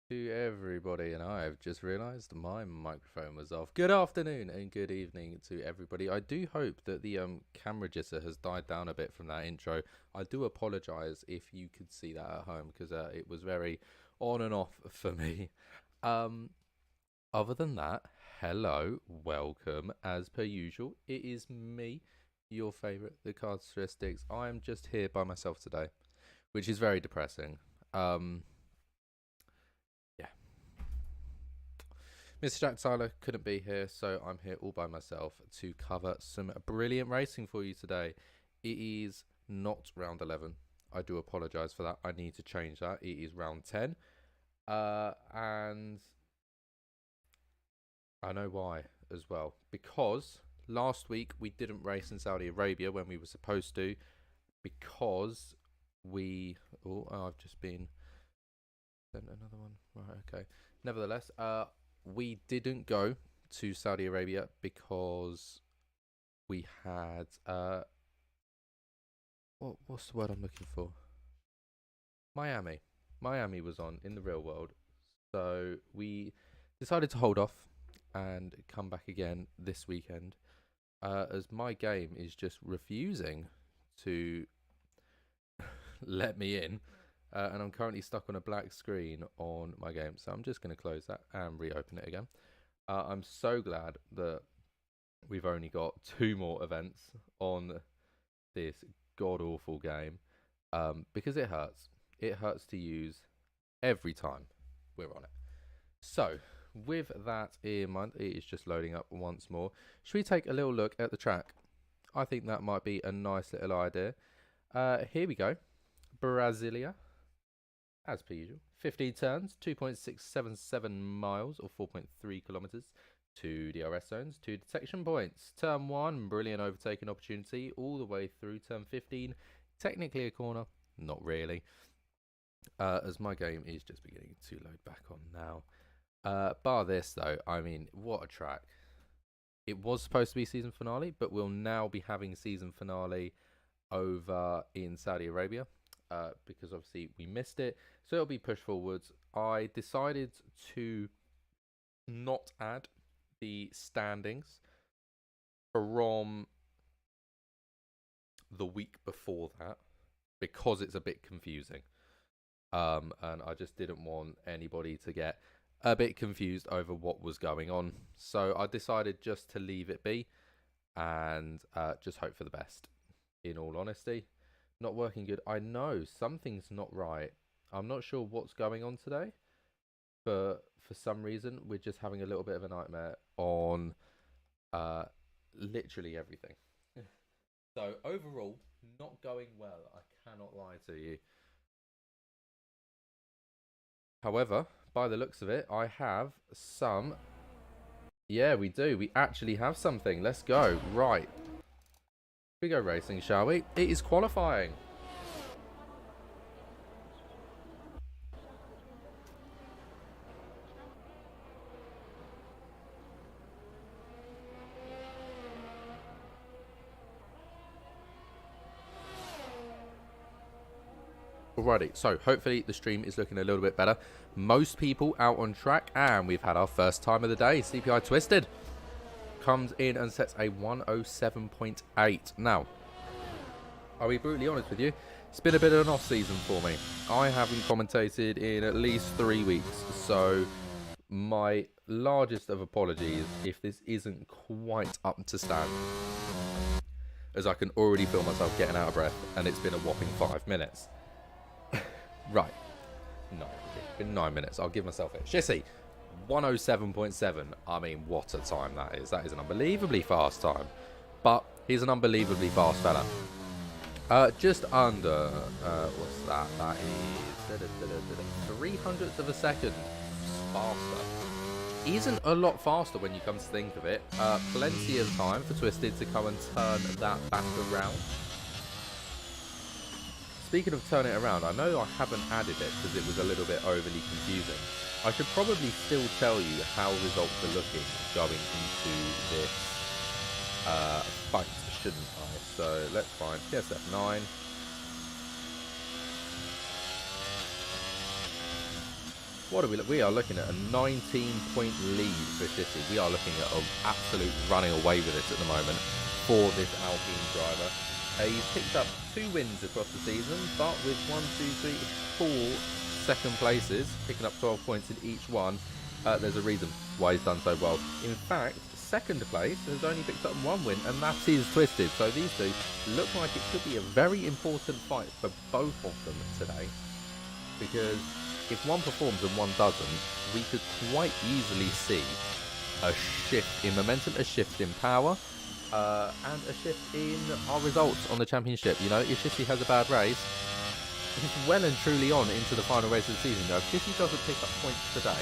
To everybody, and I have just realised my microphone was off. Good afternoon and good evening to everybody. I do hope that the camera jitter has died down a bit from that intro. I do apologise if you could see that at home because it was very on and off for me. Um, Other than that, hello, welcome as per usual. It is me, your favourite, the Cardteristics. I am just here by myself today, which is very depressing. Yeah. Mr. Jack Tyler couldn't be here, so I'm here all by myself to cover some brilliant racing for you today. It is not round 11. I do apologise for that. I need to change that. It is round 10. And I know why as well. Because last week we didn't race in Saudi Arabia when we were supposed to. Because we... Oh, I've just been... Sent another one. Right, okay. Nevertheless, we didn't go to Saudi Arabia because we had... what's the word I'm looking for? Miami. Miami was on in the real world. So we decided to hold off and come back again this weekend, as my game is just refusing to let me in, and I'm currently stuck on a black screen on my game, so I'm just going to close that and reopen it again. I'm so glad that we've only got 2 more events on this god-awful game, because it hurts. It hurts to use every time we're on it. So, with that in mind, it is just loading up once more. Should we take a little look at the track? I think that might be a nice little idea. Here we go. Brasilia, as per usual. 15 turns, 2.677 miles or 4.3 kilometers. 2 DRS zones, 2 detection points. Turn 1, brilliant overtaking opportunity all the way through. Turn 15, technically a corner, not really. As my game is just beginning to load back on now. Bar this though, I mean, what a track. It was supposed to be season finale, but we'll now be having season finale over in Saudi Arabia, because obviously we missed it, so it'll be pushed forwards. I decided to not add the standings from the week before that because it's a bit confusing, and I just didn't want anybody to get a bit confused over what was going on. So I decided just to leave it be and just hope for the best, in all honesty. Not working good. I know something's not right. I'm not sure what's going on today, but for some reason we're just having a little bit of a nightmare on literally everything. So overall, not going well. I cannot lie to you. However, by the looks of it, I have some... Yeah, we do. We actually have something. Let's go. Right. We go racing, shall we? It is qualifying. Alrighty, so hopefully the stream is looking a little bit better. Most people out on track, and we've had our first time of the day. CPI Twisted comes in and sets a 107.8. Now, I'll be brutally honest with you, it's been a bit of an off season for me. I haven't commentated in at least 3 weeks, so my largest of apologies if this isn't quite up to stand, as I can already feel myself getting out of breath, and it's been a whopping 5 minutes. Right. No, it's been 9 minutes. I'll give myself it. Shissy, 107.7. I mean, what a time that is. That is an unbelievably fast time. But he's an unbelievably fast fella. Just under, what's that? That is 300ths of a second faster. Isn't a lot faster when you come to think of it. Plenty of time for Twisted to come and turn that back around. Speaking of turning it around, I know I haven't added it because it was a little bit overly confusing. I should probably still tell you how results are looking going into this fight, shouldn't I? So let's find PSF9. What are we? We are looking at a 19-point lead for City. We are looking at an absolute running away with it at the moment for this Alpine driver. He's picked up 2 wins across the season, but with 4 second places, picking up 12 points in each one. There's a reason why he's done so well. In fact, second place has only picked up 1 win, and that is Twisted. So these two look like it could be a very important fight for both of them today, because if one performs and one doesn't, we could quite easily see a shift in momentum, a shift in power, and a shift in our results on the championship. You know, if Shissy has a bad race, he's well and truly on into the final race of the season. You know, if Shissy doesn't pick up points today,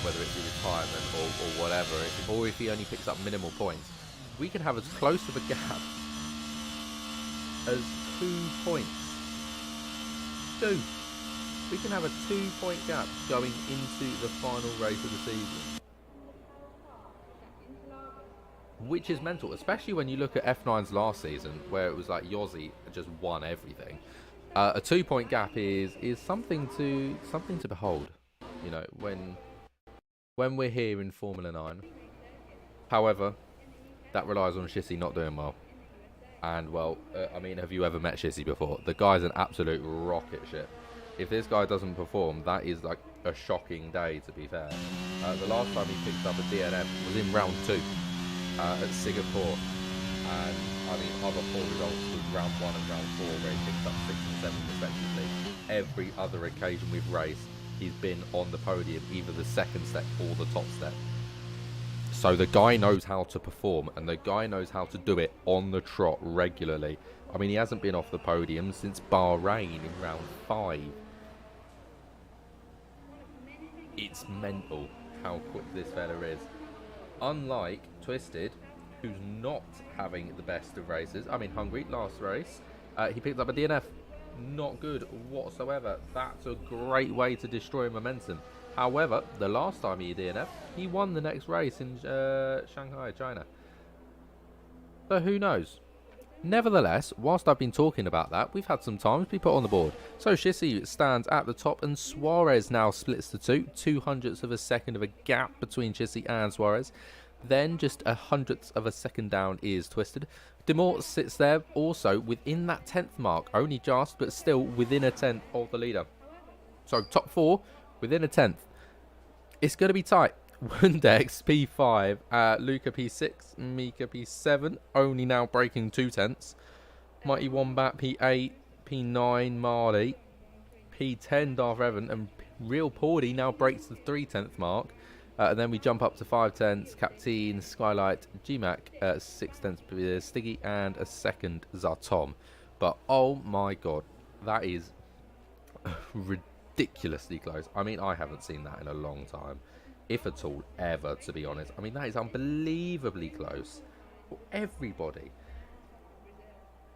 whether it's in retirement or whatever, or if he only picks up minimal points, we can have as close of a gap as 2 points. 2. We can have a 2-point gap going into the final race of the season, which is mental, especially when you look at F9's last season, where it was like Yossi just won everything. A 2-point gap is something to behold. You know, when we're here in Formula 9. However, that relies on Shissy not doing well. And well, I mean, have you ever met Shissy before? The guy's an absolute rocket ship. If this guy doesn't perform, that is like a shocking day, to be fair. The last time he picked up a DNF was in round 2 at Singapore. And I mean, other poor results was round 1 and round 4, where he picked up 6 and 7 respectively. Every other occasion we've raced, he's been on the podium, either the second step or the top step. So the guy knows how to perform, and the guy knows how to do it on the trot regularly. I mean, he hasn't been off the podium since Bahrain in round 5. It's mental how quick this fella is. Unlike Twisted, who's not having the best of races. I mean, Hungary, last race, he picked up a DNF. Not good whatsoever. That's a great way to destroy momentum. However, the last time he DNF, he won the next race in Shanghai, China. So who knows? Nevertheless, whilst I've been talking about that, we've had some time to be put on the board. So Shissy stands at the top, and Suarez now splits the 200ths of a second of a gap between Shissy and Suarez. Then just 100th of a second down is Twisted. Demore sits there also within that 10th mark, only just, but still within a 10th of the leader. So top 4 within a 10th. It's going to be tight. Windex P5, Luca P6, Mika P7, only now breaking 2 tenths. Mighty Wombat P8, P9, Marley, P10, Darth Evan, and Real Pordy now breaks the 3/10th mark. And then we jump up to 5 tenths, Captain, Skylight, GMAC, 6 tenths, Stiggy, and a second Zartom. But oh my god, that is ridiculously close. I mean, I haven't seen that in a long time, if at all, ever, to be honest. I mean, that is unbelievably close for everybody.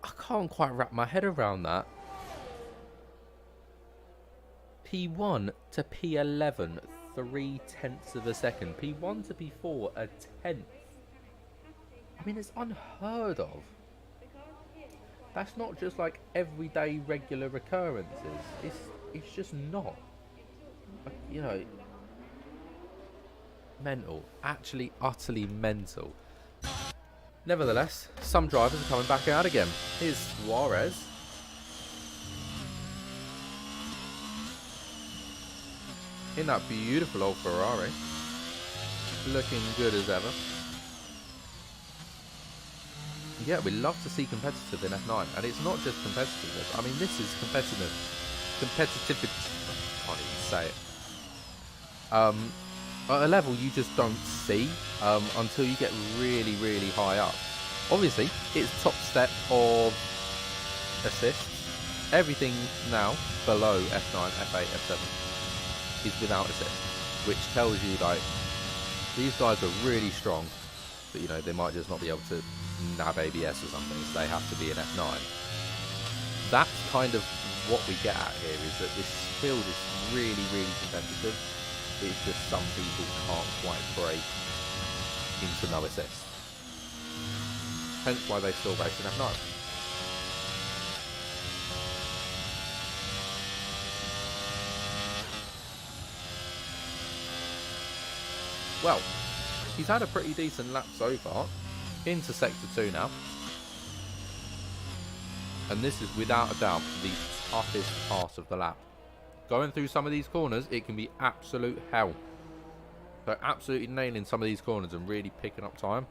I can't quite wrap my head around that. P1 to P11, 3/10ths of a second. P1 to P4, a 10th. I mean, it's unheard of. That's not just like everyday regular occurrences. It's just not. You know, mental. Actually, utterly mental. Nevertheless, some drivers are coming back out again. Here's Suarez. In that beautiful old Ferrari. Looking good as ever. Yeah, we love to see competitive in F9. And it's not just competitiveness. I mean, this is competitive. Competitivity. I can't even say it. At a level you just don't see until you get really, really high up. Obviously, it's top step of assists. Everything now below F9, F8, F7 is without assist, which tells you like these guys are really strong, but you know they might just not be able to nab ABS or something, so they have to be an F9. That's kind of what we get at here, is that this field is really, really competitive. It's just some people can't quite break into no assist. Hence why they still race in F9. Well, he's had a pretty decent lap so far. Into Sector 2 now. And this is without a doubt the toughest part of the lap. Going through some of these corners, it can be absolute hell. So absolutely nailing some of these corners and really picking up time.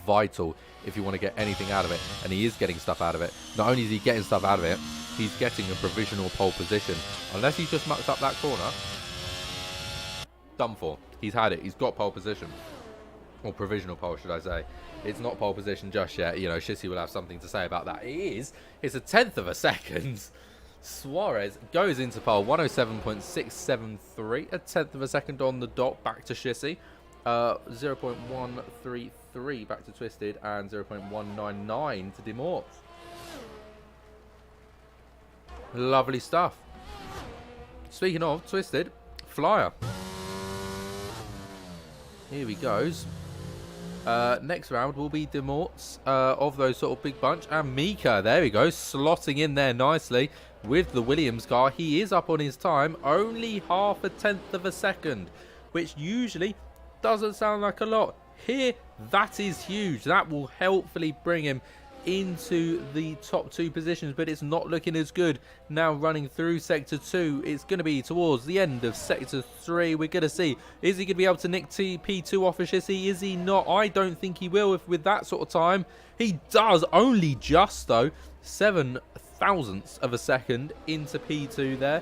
Vital if you want to get anything out of it. And he is getting stuff out of it. Not only is he getting stuff out of it, he's getting a provisional pole position. Unless he just mucks up that corner. Done for. He's had it. He's got pole position. Or provisional pole, should I say. It's not pole position just yet. You know, Shissy will have something to say about that. It is. It's a tenth of a second. Suarez goes into pole. 107.673. A tenth of a second on the dot. Back to Shissy. 0.133 back to Twisted. And 0.199 to Demort. Lovely stuff. Speaking of Twisted, Flyer. Here he goes. Next round will be Demort's of those sort of big bunch. And Mika, there we go, slotting in there nicely with the Williams car. He is up on his time, only half a tenth of a second, which usually doesn't sound like a lot. Here, that is huge. That will helpfully bring him into the top 2 positions, but it's not looking as good now running through Sector 2. It's going to be towards the end of Sector 3. We're going to see, is he going to be able to nick P2 off of Shissy? Is he not? I don't think he will if with that sort of time. He does, only just though. 7 thousandths of a second into P2 there.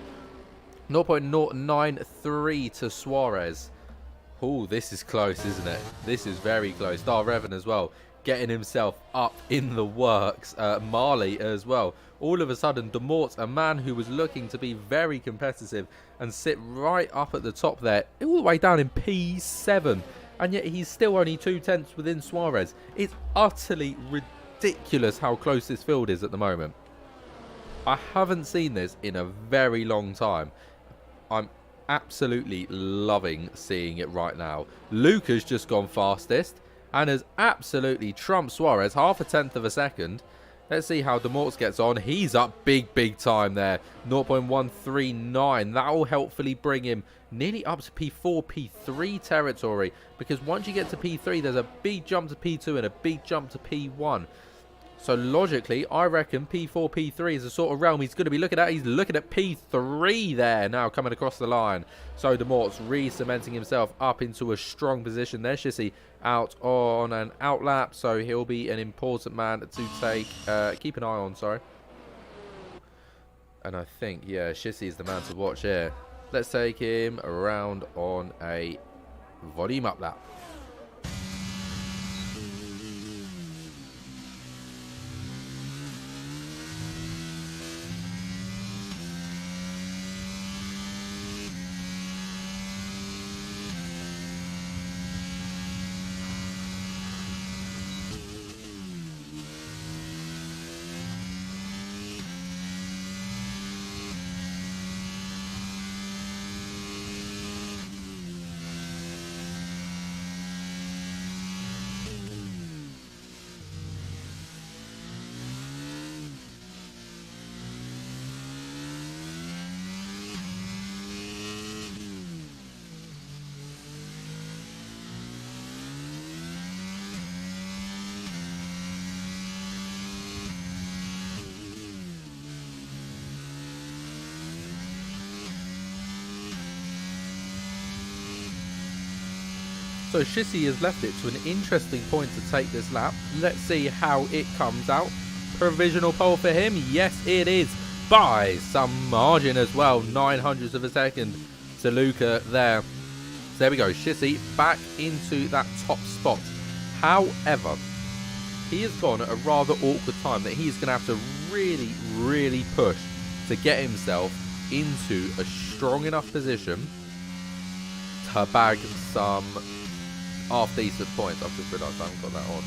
0.093 to Suarez. Oh, this is close, isn't it? This is very close. Darrevan as well, getting himself up in the works. Marley as well. All of a sudden, Demort, a man who was looking to be very competitive and sit right up at the top there, all the way down in P7. And yet he's still only 2 tenths within Suarez. It's utterly ridiculous how close this field is at the moment. I haven't seen this in a very long time. I'm absolutely loving seeing it right now. Luca's just gone fastest and has absolutely trumped Suarez, half a tenth of a second. Let's see how Demorts gets on. He's up big time there. 0.139. That will helpfully bring him nearly up to P4, P3 territory. Because once you get to P3, there's a big jump to P2 and a big jump to P1. So logically, I reckon P4, P3 is the sort of realm he's going to be looking at. He's looking at P3 there now coming across the line. So Demort's re-cementing himself up into a strong position there. Shissy out on an outlap, so he'll be an important man to take, keep an eye on, sorry. And I think, yeah, Shissy is the man to watch here. Let's take him around on a volume up lap. So Shissy has left it to an interesting point to take this lap. Let's see how it comes out. Provisional pole for him. Yes, it is. By some margin as well. 900ths of a second to Luca there. So there we go. Shissy back into that top spot. However, he has gone at a rather awkward time that he's going to have to really push to get himself into a strong enough position to bag some half-decent points. I've just realised I haven't got that on.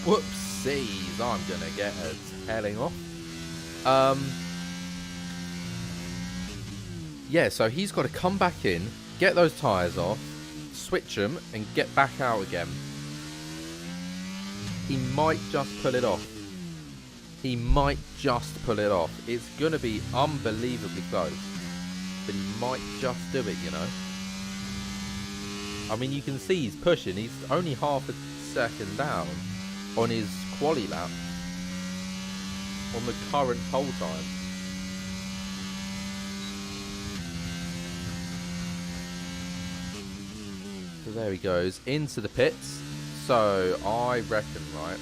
Whoopsies. I'm going to get a telling off. Yeah, so he's got to come back in, get those tyres off, switch them, and get back out again. He might just pull it off. He might just pull it off. It's going to be unbelievably close. But he might just do it, you know. I mean, you can see he's pushing. He's only half a second down on his quali lap on the current pole time. So there he goes into the pits. So I reckon, right,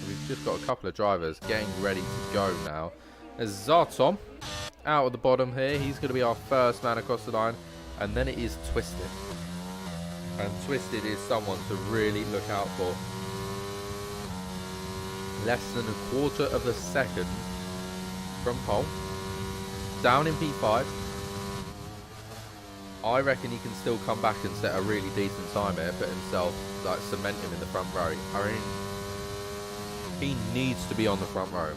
we've just got a couple of drivers getting ready to go now. There's Zartom out of the bottom here. He's going to be our first man across the line. And then it is Twisted. And Twisted is someone to really look out for. Less than a quarter of a second from pole. Down in P5. I reckon he can still come back and set a really decent time here. Put himself, like, cement him in the front row. I mean, he needs to be on the front row.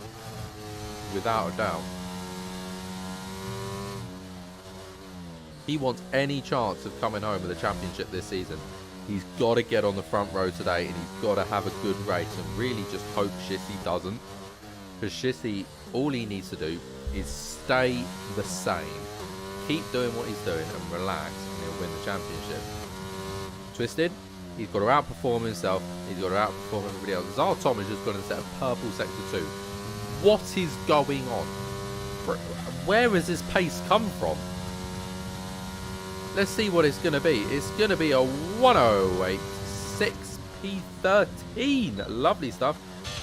Without a doubt. He wants any chance of coming home with a championship this season. He's got to get on the front row today, and he's got to have a good race, and really just hope Shissy doesn't. Because Shissy, all he needs to do is stay the same. Keep doing what he's doing and relax, and he'll win the championship. Twisted, he's got to outperform himself. He's got to outperform everybody else. Zartom is just going to set a purple sector 2. What is going on? Where has this pace come from? Let's see what it's going to be. It's going to be a 108.6 P13. Lovely stuff.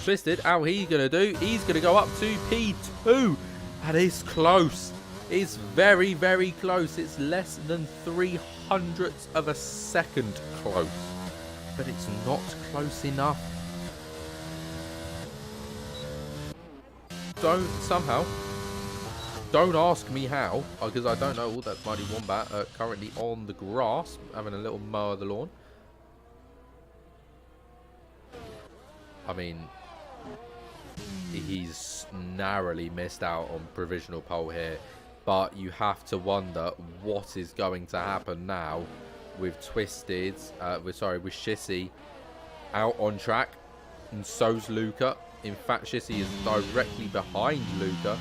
Twisted, how he's going to do? He's going to go up to P2. And it's close. It's very, very close. It's less than 0.03 of a second close. But it's not close enough. Don't ask me how, because I don't know. Oh, that's Mighty Wombat currently on the grass, having a little mow of the lawn. I mean, he's narrowly missed out on provisional pole here, but you have to wonder what is going to happen now with Twisted, with Shissy out on track, and so's Luca. In fact, Shissy is directly behind Luca.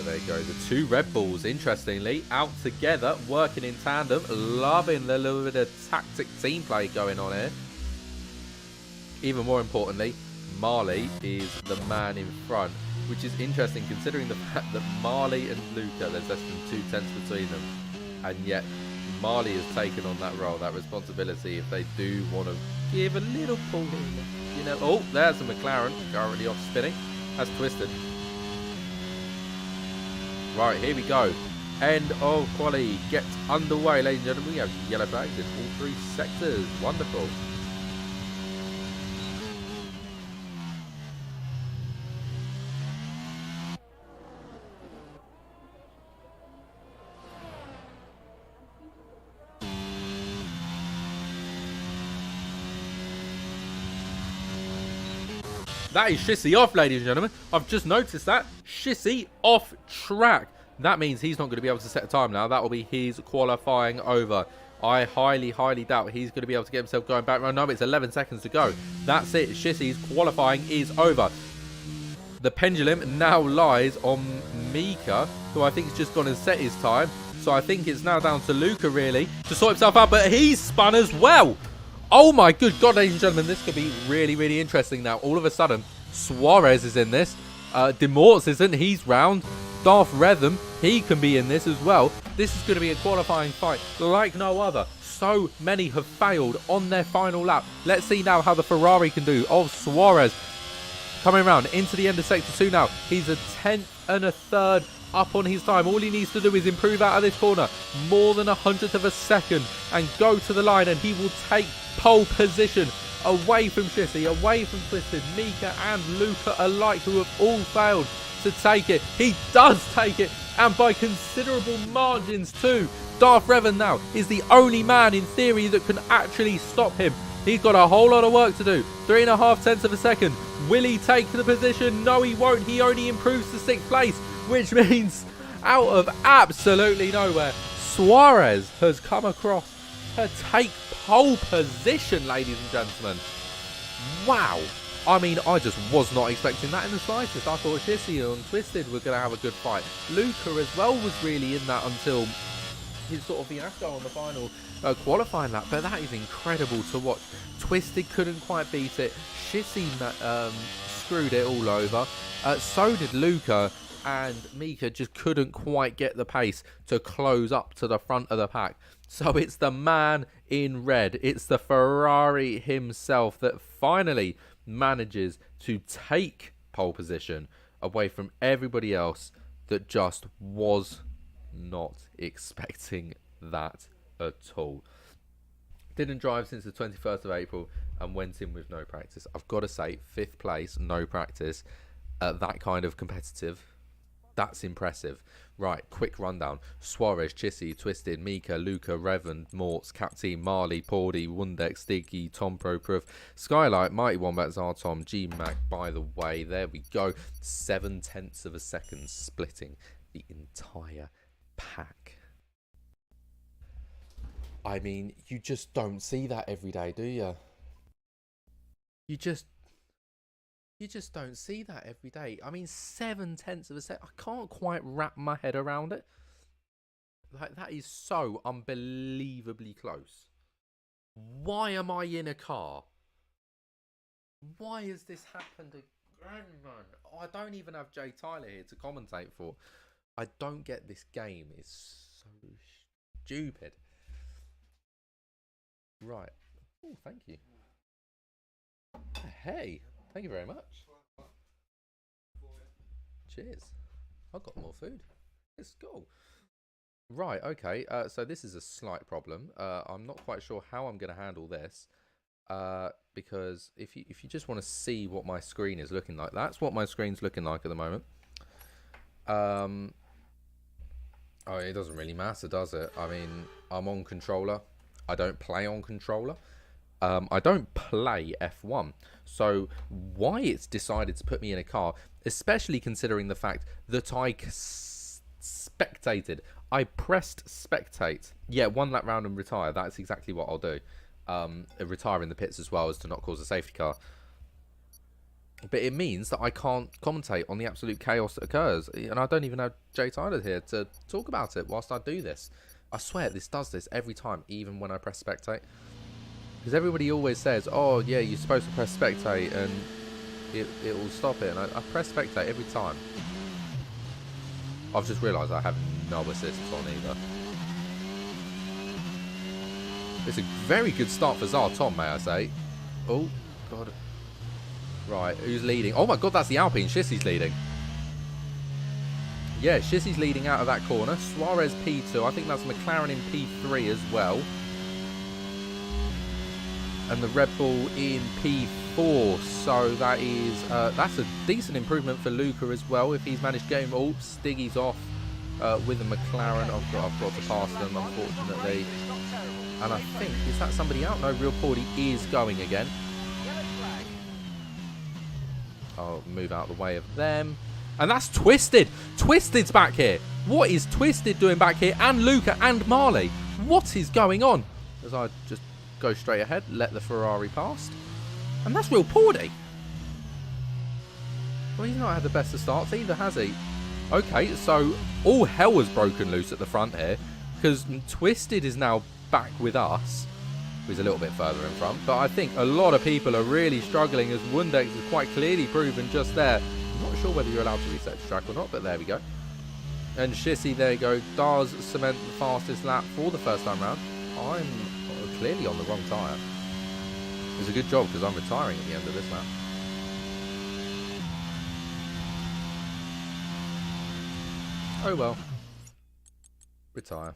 There you go. The two Red Bulls, interestingly, out together, working in tandem. Loving the little bit of tactic team play going on here. Even more importantly, Marley is the man in front, which is interesting considering the fact that Marley and Luca, there's less than 2 tenths between them. And yet, Marley has taken on that role, that responsibility, if they do want to give a little pull here. You know, oh, there's a McLaren currently off spinning. That's Twisted. Right, here we go. End of quali. Get underway, ladies and gentlemen. We have yellow flags in all 3 sectors. Wonderful. That is Shissy off, ladies and gentlemen. I've just noticed that. Shissy off track. That means he's not going to be able to set a time now. That will be his qualifying over. I highly, highly doubt he's going to be able to get himself going back. No, it's 11 seconds to go. That's it. Shissy's qualifying is over. The pendulum now lies on Mika, who I think has just gone and set his time. So I think it's now down to Luca, really, to sort himself out. But he's spun as well. Oh my good God, ladies and gentlemen, this could be really, really interesting now. All of a sudden, Suarez is in this. Demorts isn't. He's round. Darth Rhythm, he can be in this as well. This is going to be a qualifying fight like no other. So many have failed on their final lap. Let's see now how the Ferrari can do. Oh, Suarez coming around into the end of Sector 2 now. He's a 10th and a 3rd up on his time. All he needs to do is improve out of this corner more than 100th of a second and go to the line, and he will take pole position away from Shissy, away from Twisted, Mika and Luca alike, who have all failed to take it. He does take it, and by considerable margins too. Darth Revan now is the only man in theory that can actually stop him. He's got a whole lot of work to do. 3.5 tenths of a second. Will he take the position? No, he won't. He only improves to 6th place, which means out of absolutely nowhere, Suarez has come across to take pole position, ladies and gentlemen. Wow. I mean, I just was not expecting that in the slightest. I thought Shissy and Twisted were going to have a good fight. Luca as well was really in that until his sort of fiasco on the final qualifying lap, but that is incredible to watch. Twisted couldn't quite beat it. Shissy screwed it all over. So did Luca, and Mika just couldn't quite get the pace to close up to the front of the pack. So it's the man in red, it's the Ferrari himself that finally manages to take pole position away from everybody else that just was not expecting that at all. Didn't drive since the 21st of April and went in with no practice. I've got to say, 5th place, no practice, that kind of competitive, that's impressive. Right, quick rundown. Suarez, Chissy, Twisted, Mika, Luca, Revan, Mortz, Captain, Marley, Pordy, Wundex, Stiggy, Tom Proproof, Skylight, Mighty Wombat, Zartom, G-Mac. By the way, there we go. 0.7 of a second splitting the entire pack. I mean, you just don't see that every day, do you? You just don't see that every day. I mean, 0.7 of a second. I can't quite wrap my head around it. Like, that is so unbelievably close. Why am I in a car? Why has this happened again, man? Oh, I don't even have Jay Tyler here to commentate for. I don't get this game. It's so stupid. Right. Oh, thank you. Hey. Thank you very much. Cheers. I've got more food. Let's go. Right, okay. So this is a slight problem. I'm not quite sure how I'm going to handle this. Because if you just want to see what my screen is looking like, that's what my screen's looking like at the moment. Oh, it doesn't really matter, does it? I mean, I'm on controller. I don't play on controller. I don't play F1, so why it's decided to put me in a car, especially considering the fact that I spectated. I pressed spectate. Yeah, 1 lap round and retire. That's exactly what I'll do. Retire in the pits as well as to not cause a safety car. But it means that I can't commentate on the absolute chaos that occurs. And I don't even have Jay Tyler here to talk about it whilst I do this. I swear this does this every time, even when I press spectate. Because everybody always says, oh, yeah, you're supposed to press spectate and it will stop it. And I press spectate every time. I've just realised I have no assists on either. It's a very good start for Zartom, may I say. Oh, God. Right, who's leading? Oh, my God, that's the Alpine. Shissy's leading. Yeah, Shissy's leading out of that corner. Suarez P2. I think that's McLaren in P3 as well. And the Red Bull in P4, so that is that's a decent improvement for Luca as well if he's managed to get him. Oh, Stiggy's off with the McLaren. I've got to pass them, unfortunately. And I think, is that somebody out? No, Real Pordy is going again. I'll move out of the way of them. And that's Twisted. Twisted's back here. What is Twisted doing back here? And Luca and Marley. What is going on? As I just go straight ahead, let the Ferrari past. And that's Real Pordy. Well, he's not had the best of starts either, has he? Okay, so all hell has broken loose at the front here, because Twisted is now back with us, who's a little bit further in front. But I think a lot of people are really struggling, as Wundex is quite clearly proven just there. I'm not sure whether you're allowed to reset the track or not, but there we go. And Shissy, there you go, does cement the fastest lap for the first time round. I'm clearly on the wrong tyre. It's a good job because I'm retiring at the end of this lap. Oh well. Retire.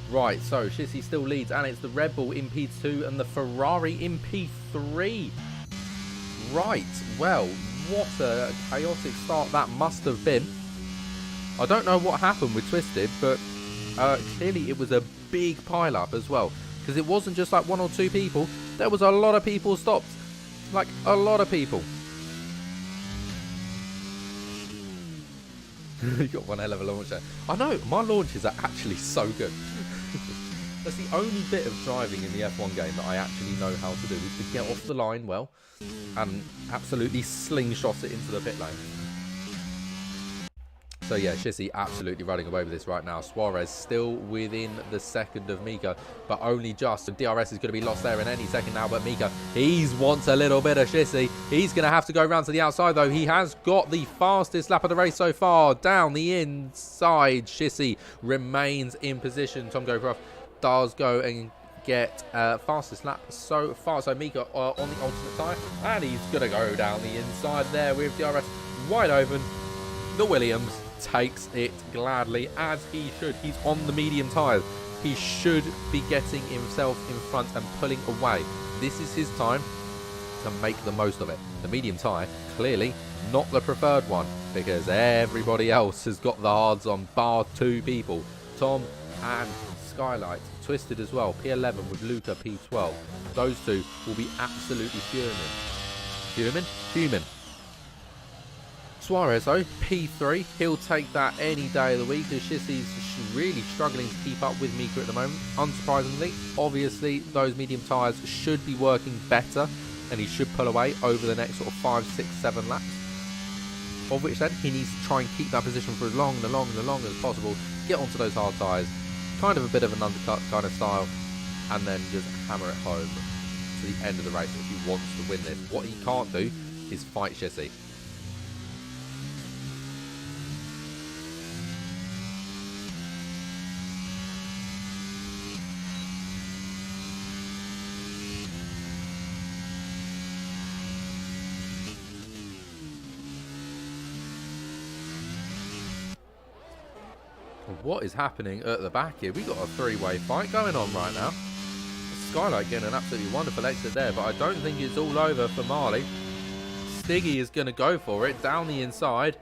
Right, so Shissy still leads, and it's the Red Bull in P2 and the Ferrari in P3. Right, well, what a chaotic start that must have been. I don't know what happened with Twisted, but clearly it was a big pile-up as well. Because it wasn't just like 1 or 2 people. There was a lot of people stopped. Like, a lot of people. You got one hell of a launcher. I know, my launches are actually so good. That's the only bit of driving in the F1 game that I actually know how to do, is to get off the line well and absolutely slingshot it into the pit lane. So yeah, Shissy absolutely running away with this right now. Suarez still within the second of Mika, but only just. So DRS is going to be lost there in any second now, but Mika, he wants a little bit of Shissy. He's going to have to go round to the outside though. He has got the fastest lap of the race so far. Down the inside, Shissy remains in position. Tom Gopro does go and get fastest lap so far. So Mika on the alternate tyre, and he's going to go down the inside there with DRS wide open. The Williams takes it gladly, as he should. He's on the medium tyres. He should be getting himself in front and pulling away. This is his time to make the most of it. The medium tyre, clearly not the preferred one, because everybody else has got the hards on, bar two people. Tom and Skylight, twisted as well. P11 with Luca P12. Those two will be absolutely fuming. Fuming. Suarez though, P3, he'll take that any day of the week, as Shissy's really struggling to keep up with Mika at the moment. Unsurprisingly, obviously those medium tyres should be working better, and he should pull away over the next sort of 5, 6, 7 laps. Of which then he needs to try and keep that position for as long as possible, get onto those hard tyres, kind of a bit of an undercut kind of style, and then just hammer it home to the end of the race if he wants to win this. What he can't do is fight Shissy. What is happening at the back here? We got a three-way fight going on right now. Skylight getting an absolutely wonderful exit there, but I don't think it's all over for Marley. Stiggy is going to go for it down the inside.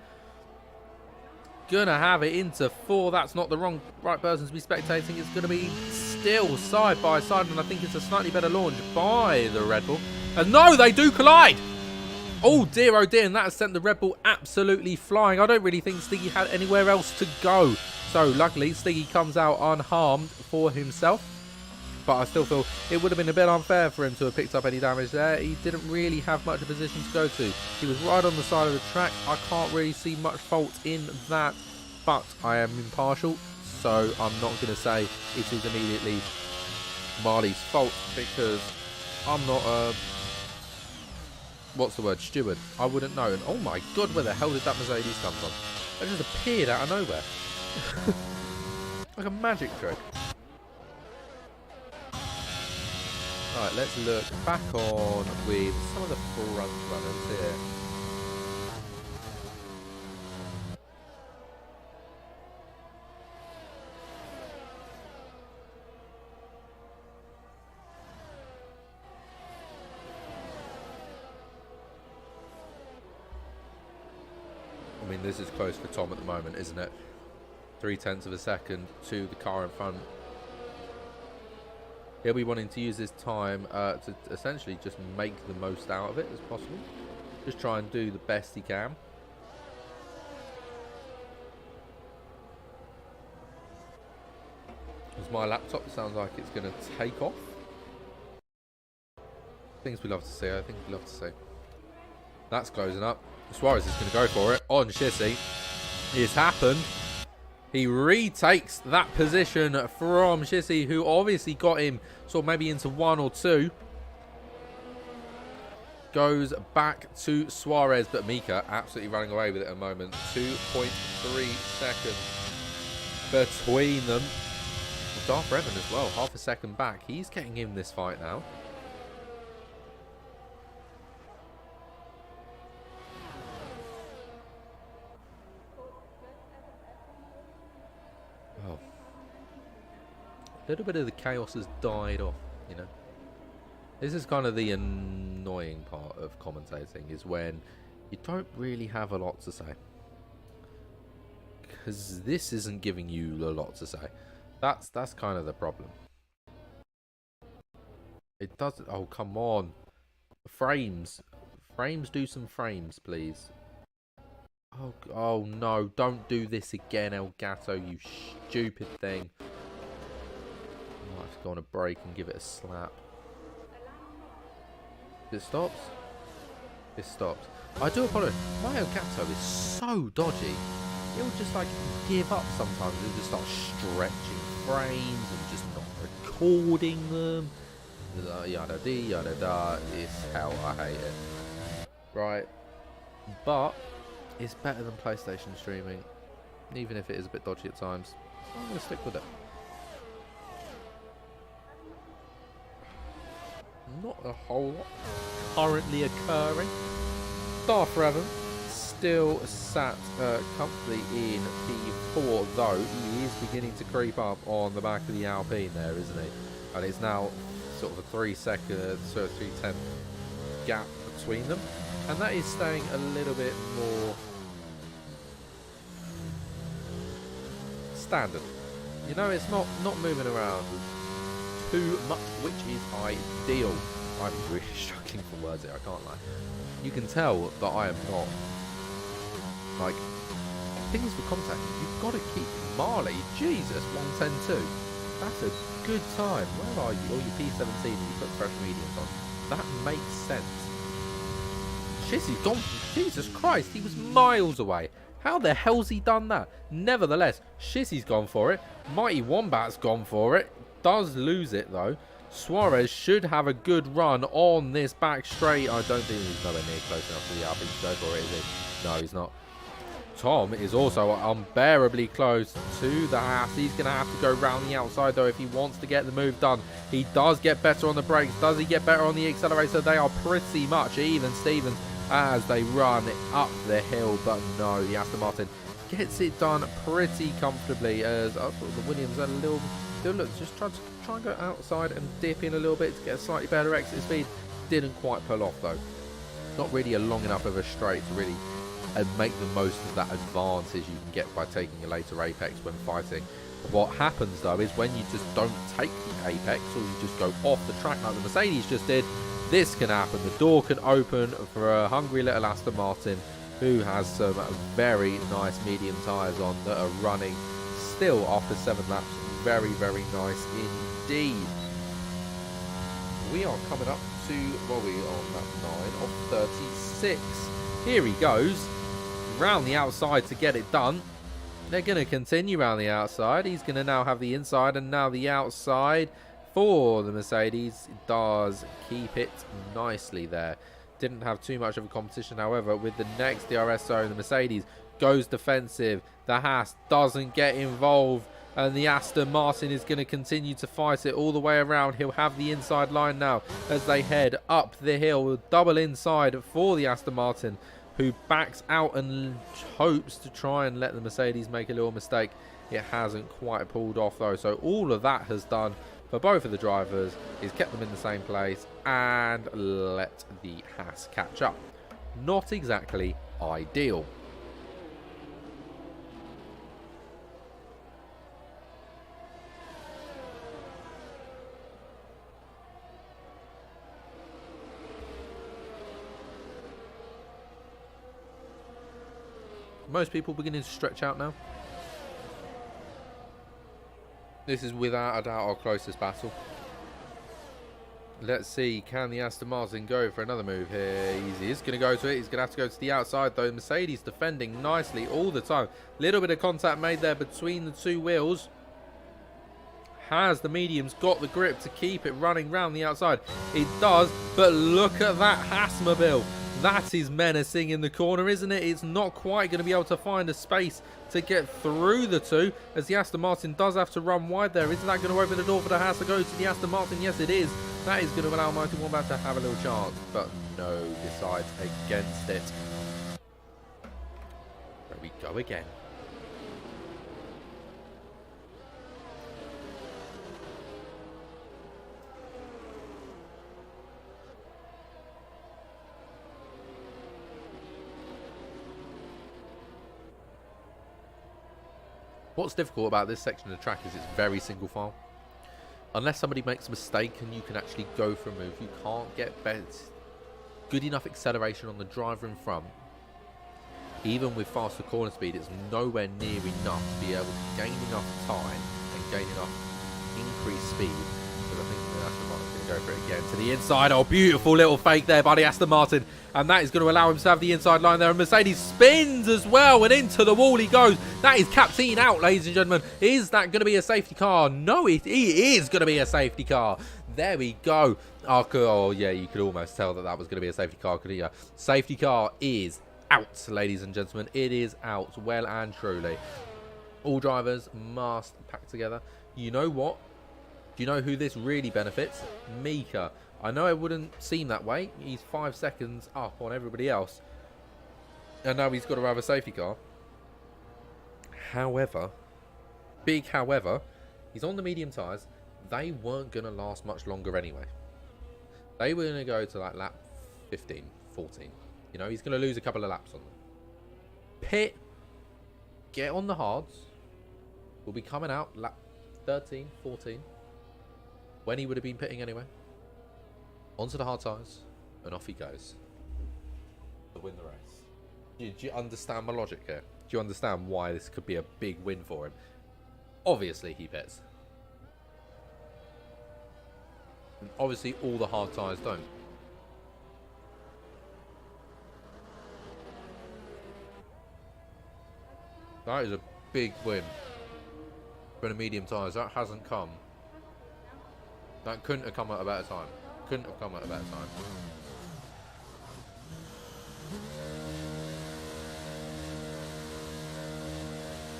Gonna have it into 4. That's not the right person to be spectating. It's going to be still side by side, and I think it's a slightly better launch by the Red Bull. And no, they do collide. Oh dear, and that has sent the Red Bull absolutely flying. I don't really think Stiggy had anywhere else to go. So luckily, Stiggy comes out unharmed for himself. But I still feel it would have been a bit unfair for him to have picked up any damage there. He didn't really have much of a position to go to. He was right on the side of the track. I can't really see much fault in that. But I am impartial, so I'm not going to say it is immediately Marley's fault, because I'm not a... what's the word? Steward. I wouldn't know. And oh my god, where the hell did that Mercedes come from? It just appeared out of nowhere. Like a magic trick. Alright, let's look back on with some of the front runners here. I mean, this is close for Tom at the moment, isn't it? 0.3 of a second to the car in front. He'll be wanting to use this time to essentially just make the most out of it as possible. Just try and do the best he can. As my laptop sounds like it's going to take off. Things we love to see, I think we love to see. That's closing up. Suarez is going to go for it on Shissy. It's happened. He retakes that position from Shissy, who obviously got him sort of maybe into 1 or 2. Goes back to Suarez, but Mika absolutely running away with it at the moment. 2.3 seconds between them. Darth Revan as well, half a second back. He's getting in this fight now. A little bit of the chaos has died off, you know. This is kind of the annoying part of commentating, is when you don't really have a lot to say. Because this isn't giving you a lot to say. That's kind of the problem. It doesn't... oh, come on. Frames. Frames, do some frames, please. Oh no, don't do this again, Elgato, you stupid thing. I have to go on a break and give it a slap. It stops? It stops. I do apologise. My Elgato is so dodgy. it'll just like give up sometimes. It'll just start stretching frames and just not recording them. Yada dee, yada da. It's hell. I hate it. Right. But it's better than PlayStation streaming, even if it is a bit dodgy at times. So I'm going to stick with it. Not a whole lot currently occurring. Darth Revan still sat comfortably in P4, though he is beginning to creep up on the back of the Alpine there, isn't he? And it's now sort of a 3-second, so 3/10 gap between them, and that is staying a little bit more standard. You know, it's not moving around too much, which is ideal. I'm really struggling for words here, I can't lie. You can tell that I am not. Like, things for contact, you've got to keep Marley. Jesus, 110.2. That's a good time. Where are you? Oh, your P17, you put fresh mediums on. That makes sense. Shizzy's gone. Jesus Christ, he was miles away. How the hell's he done that? Nevertheless, Shizzy's gone for it. Mighty Wombat's gone for it. Does lose it, though. Suarez should have a good run on this back straight. I don't think he's nowhere near close enough to the Alpine to go for it, is he? No, he's not. Tom is also unbearably close to the Haas. He's going to have to go round the outside, though, if he wants to get the move done. He does get better on the brakes. Does he get better on the accelerator? They are pretty much even Stevens as they run up the hill. But no, the Aston Martin gets it done pretty comfortably, as I thought the Williams had a little look, just try and go outside and dip in a little bit to get a slightly better exit speed. Didn't quite pull off, though. Not really a long enough of a straight to really make the most of that advantage you can get by taking a later apex when fighting. What happens, though, is when you just don't take the apex, or you just go off the track like the Mercedes just did, this can happen. The door can open for a hungry little Aston Martin, who has some very nice medium tyres on that are running still after 7 laps. Very, very nice indeed. We are coming up to, well, we are on lap 9 of 36. Here he goes, round the outside to get it done. They're going to continue round the outside. He's going to now have the inside, and now the outside for the Mercedes. It does keep it nicely there. Didn't have too much of a competition, however, with the next DRS zone. The Mercedes goes defensive. The Haas doesn't get involved, and the Aston Martin is going to continue to fight it all the way around. He'll have the inside line now as they head up the hill. Double inside for the Aston Martin, who backs out and hopes to try and let the Mercedes make a little mistake. It hasn't quite pulled off, though. So all of that has done for both of the drivers is kept them in the same place and let the Haas catch up. Not exactly ideal. Most people beginning to stretch out now. This is without a doubt our closest battle. Let's see, can the Aston Martin go for another move here? He is going to go to it. He's going to have to go to the outside, though. Mercedes defending nicely all the time. Little bit of contact made there between the two wheels. Has the mediums got the grip to keep it running round the outside? It does, but look at that Haasmobile. That is menacing in the corner, isn't it? It's not quite going to be able to find a space to get through the two, as the Aston Martin does have to run wide there. Isn't that going to open the door for the Haas to go to the Aston Martin? Yes, it is. That is going to allow Mighty Wombat to have a little chance, but no, decides against it. There we go again. What's difficult about this section of the track is it's very single file. Unless somebody makes a mistake and you can actually go for a move, you can't get good enough acceleration on the driver in front. Even with faster corner speed, it's nowhere near enough to be able to gain enough time and gain enough increased speed. Because I think the Aston Martin go for it again to the inside. Oh, beautiful little fake there by the Aston Martin. And that is going to allow him to have the inside line there. And Mercedes spins as well, and into the wall he goes. That is captain out, ladies and gentlemen. Is that going to be a safety car? No, it is going to be a safety car. There we go. Oh, yeah, you could almost tell that was going to be a safety car, couldn't you? Safety car is out, ladies and gentlemen. It is out, well and truly. All drivers must pack together. You know what? Do you know who this really benefits? Mika. I know it wouldn't seem that way. He's 5 seconds up on everybody else. And now he's got to have a safety car. However, big however, he's on the medium tyres. They weren't going to last much longer anyway. They were going to go to like lap 15, 14. You know, he's going to lose a couple of laps on them. Pit, get on the hards. Will be coming out lap 13, 14. When he would have been pitting anyway. Onto the hard tyres, and off he goes to win the race. Do you understand my logic here? Do you understand why this could be a big win for him? Obviously he pits. And obviously all the hard tyres don't. That is a big win for the medium tyres. That hasn't come. That couldn't have come at a better time. Couldn't have come at a better time.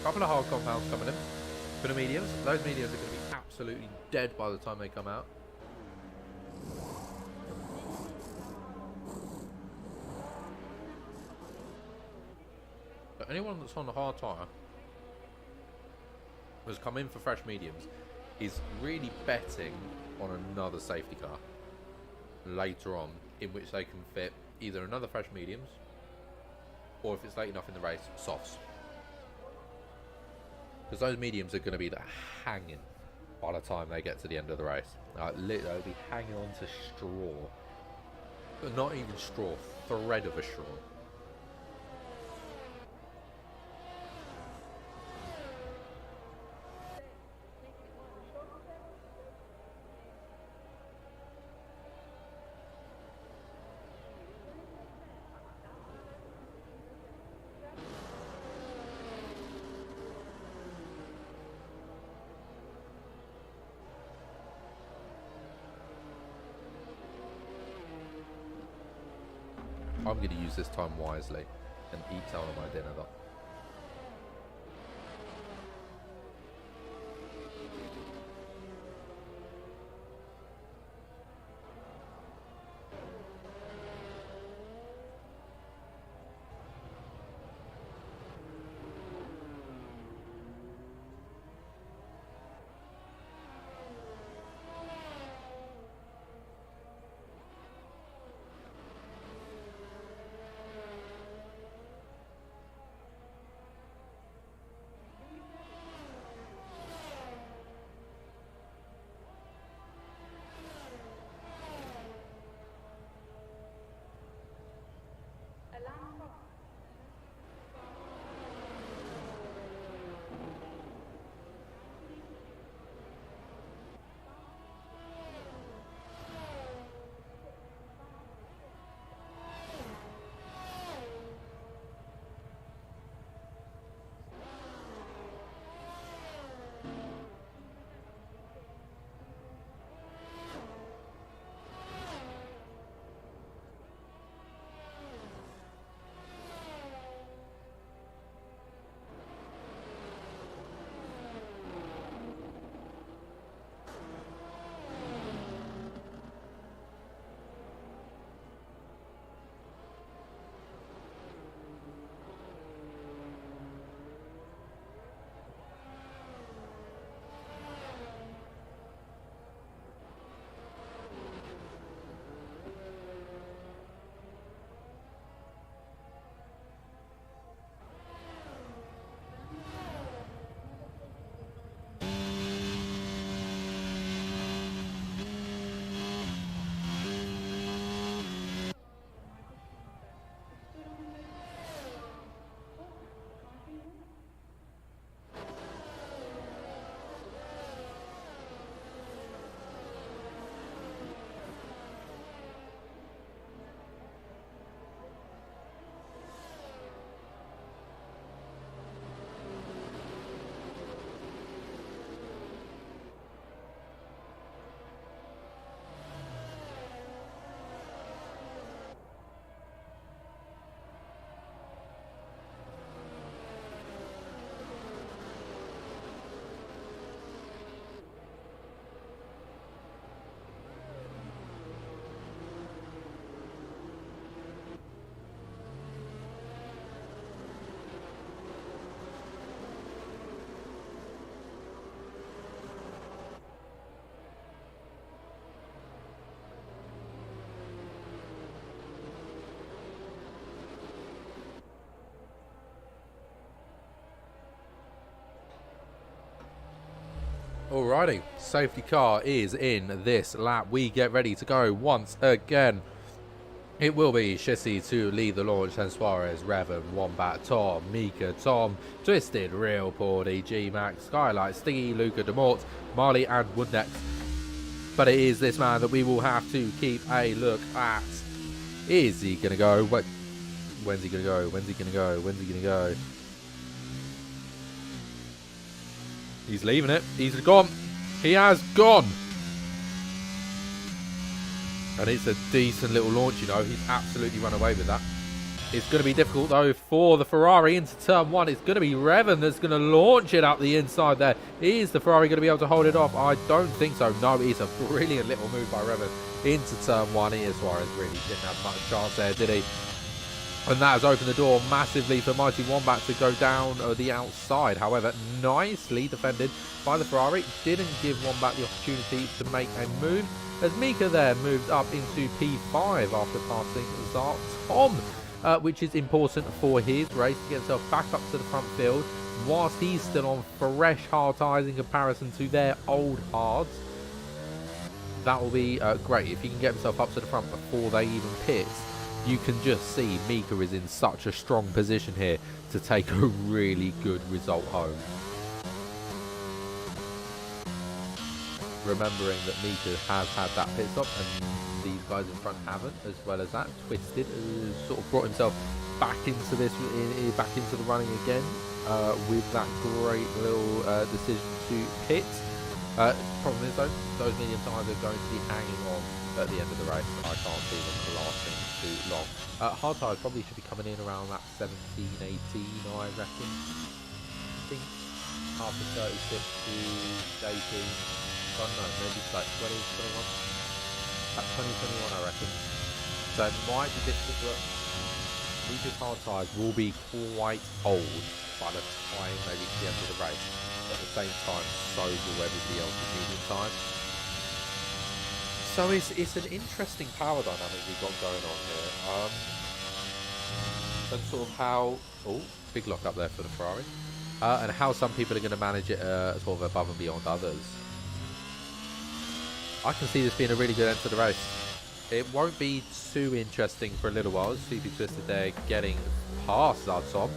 Couple of hard compounds coming in for the mediums. Those mediums are going to be absolutely dead by the time they come out. But anyone that's on a hard tyre has come in for fresh mediums is really betting on another safety car later on, in which they can fit either another fresh mediums, or if it's late enough in the race, softs. Because those mediums are going to be hanging by the time they get to the end of the race. Literally, they'll be hanging on to straw. But not even straw, thread of a straw. I'm going to use this time wisely and eat some of my dinner though. Alrighty, safety car is in this lap. We get ready to go once again. It will be Shissy to lead the launch, and Suarez, Revan, Wombat, Tom, Mika, Tom, Twisted, Real Pordy, G-Max, Skylight, Stiggy, Luca, Demort, Marley, and Woodnex. But it is this man that we will have to keep a look at. Is he going to go? When's he going to go? When's he going to go? When's he going to go? He's leaving it. He's gone. He has gone. And it's a decent little launch, you know. He's absolutely run away with that. It's going to be difficult, though, for the Ferrari into turn one. It's going to be Revan that's going to launch it up the inside there. Is the Ferrari going to be able to hold it off? I don't think so. No, it's a brilliant little move by Revan into turn one. Here, Suarez really didn't have much chance there, did he? And that has opened the door massively for Mighty Wombat to go down the outside. However, nicely defended by the Ferrari. Didn't give Wombat the opportunity to make a move, as Mika there moved up into P5 after passing Zart Tom, which is important for his race to get himself back up to the front field whilst he's still on fresh hard tyres in comparison to their old hards. That will be great if he can get himself up to the front before they even pit. You can just see Mika is in such a strong position here to take a really good result home. Remembering that Mika has had that pit stop and these guys in front haven't, as well as that. Twisted sort of brought himself back into this, back into the running again with that great little decision to pit. Problem is though, those medium tyres are going to be hanging on at the end of the race. I can't see them lasting too long. Hard tyres probably should be coming in around that 17, 18, I reckon. I think after 36 to 18, I don't know, maybe it's like 20, 21. At 20, 21, I reckon. So it might be difficult, but Mika's hard tyres will be quite old by the time they reach the end of the race. At the same time, so will everybody else's medium tyres. So it's an interesting power dynamic we've got going on here. And sort of how... Oh, big lock up there for the Ferrari. And how some people are going to manage it sort of above and beyond others. I can see this being a really good end to the race. It won't be too interesting for a little while. CP Twisted there getting past Zartom.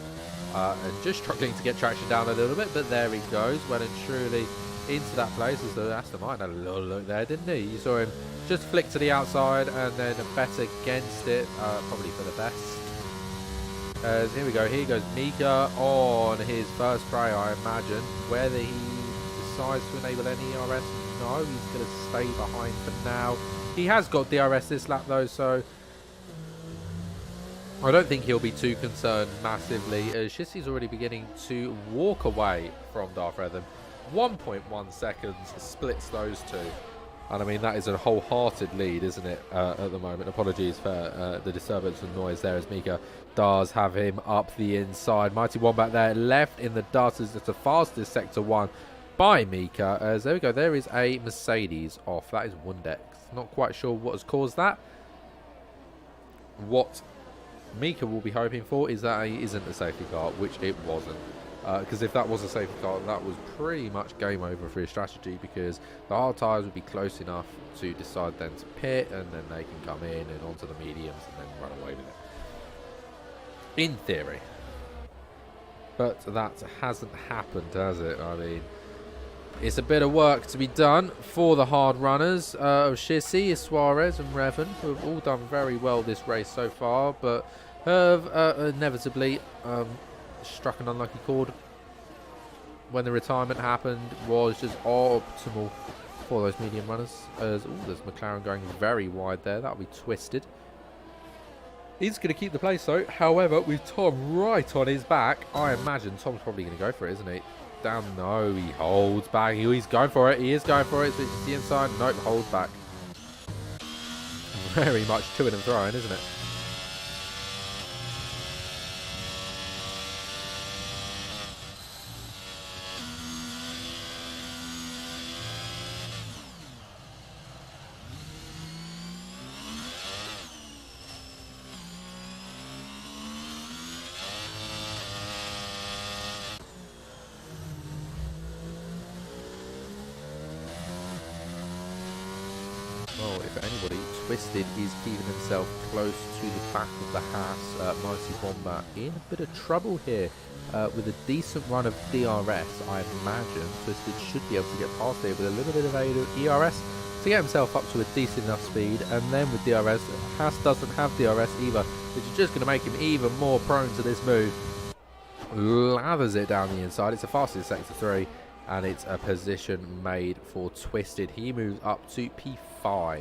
And just struggling to get traction down a little bit, but there he goes, well and truly into that place. As the Aston Martin had a little look there, didn't he? You saw him just flick to the outside and then bet against it, probably for the best. Here we go, here goes Mika on his first spray, I imagine. Whether he decides to enable any ERS, no, he's going to stay behind for now. He has got DRS this lap though, so I don't think he'll be too concerned massively, as Shissy's already beginning to walk away from Darth Rhythm. 1.1 seconds splits those two. And I mean, that is a wholehearted lead, isn't it, at the moment? Apologies for the disturbance and noise there, as Mika does have him up the inside. Mighty Wombat there, left in the dust as the fastest Sector 1 by Mika. As there we go, there is a Mercedes off. That is Wundex. Not quite sure what has caused that. What Mika will be hoping for is that it isn't a safety car, which it wasn't. Because if that was a safety car, that was pretty much game over for his strategy, because the hard tyres would be close enough to decide then to pit, and then they can come in and onto the mediums and then run away with it. In theory. But that hasn't happened, has it? I mean, it's a bit of work to be done for the hard runners of Shissy, Suarez and Revan, who have all done very well this race so far, but have inevitably struck an unlucky chord when the retirement happened. Was just optimal for those medium runners. As there's McLaren going very wide there. That'll be Twisted. He's going to keep the place though. However, with Tom right on his back, I imagine Tom's probably going to go for it, isn't he? Down, no, he holds back. He's going for it. He is going for it. Switches to the inside. Nope, holds back. Very much to it and throwing, isn't it? Twisted is keeping himself close to the back of the Haas. Mighty Wombat in a bit of trouble here. With a decent run of DRS, I imagine Twisted should be able to get past it with a little bit of aid of ERS to get himself up to a decent enough speed. And then with DRS, Haas doesn't have DRS either, which is just going to make him even more prone to this move. Lathers it down the inside. It's a fastest sector 3, and it's a position made for Twisted. He moves up to P5.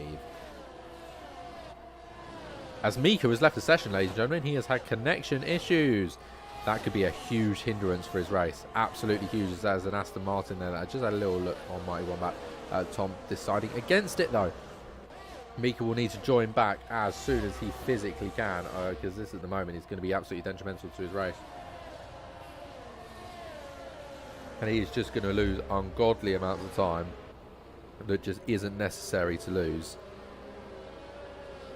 As Mika has left the session, ladies and gentlemen, he has had connection issues. That could be a huge hindrance for his race. Absolutely huge. There's an Aston Martin there that I just had a little look on Mighty Wombat. Tom deciding against it though. Mika will need to join back as soon as he physically can, because this at the moment is going to be absolutely detrimental to his race. And he is just going to lose ungodly amounts of time that just isn't necessary to lose.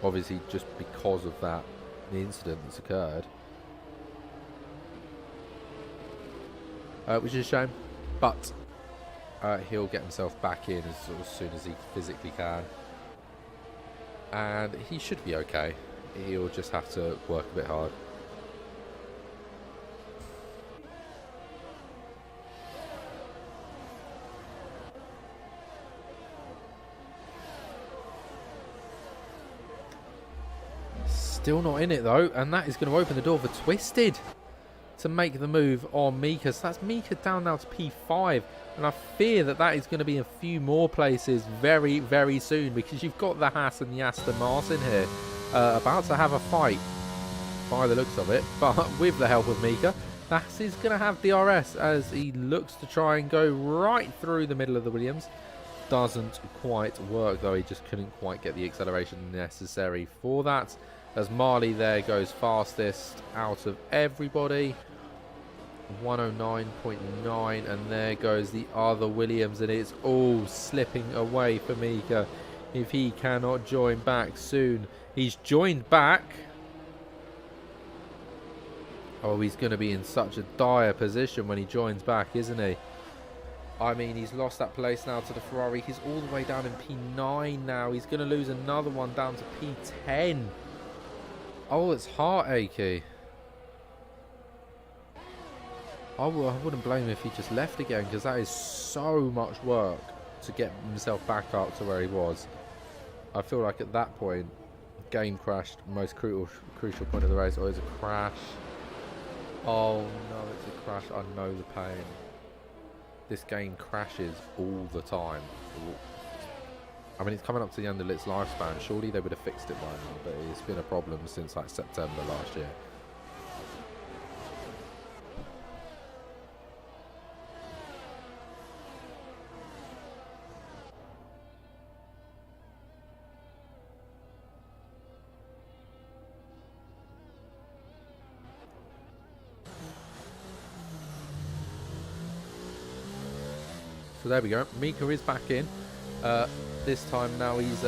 Obviously, just because of that incident that's occurred. Which is a shame. But he'll get himself back in as soon as he physically can. And he should be okay. He'll just have to work a bit hard. Still not in it though, and that is going to open the door for Twisted to make the move on Mika. So that's Mika down now to P5, and I fear that that is going to be a few more places very, very soon, because you've got the Haas and the Aston Martin here about to have a fight by the looks of it, but with the help of Mika, Haas is going to have DRS as he looks to try and go right through the middle of the Williams. Doesn't quite work though, he just couldn't quite get the acceleration necessary for that. As Marley there goes fastest out of everybody. 109.9, and there goes the other Williams, and it's all slipping away for Mika if he cannot join back soon. He's joined back. Oh, he's going to be in such a dire position when he joins back, isn't he? I mean, he's lost that place now to the Ferrari. He's all the way down in P9 now. He's going to lose another one down to P10. Oh, it's heartachy. I wouldn't blame him if he just left again, because that is so much work to get himself back up to where he was. I feel like at that point, game crashed, most crucial point of the race. Oh, it's a crash. Oh no, it's a crash. I know the pain. This game crashes all the time. I mean, it's coming up to the end of its lifespan. Surely they would have fixed it by now, but it's been a problem since like September last year. So there we go. Mika is back in. This time now he's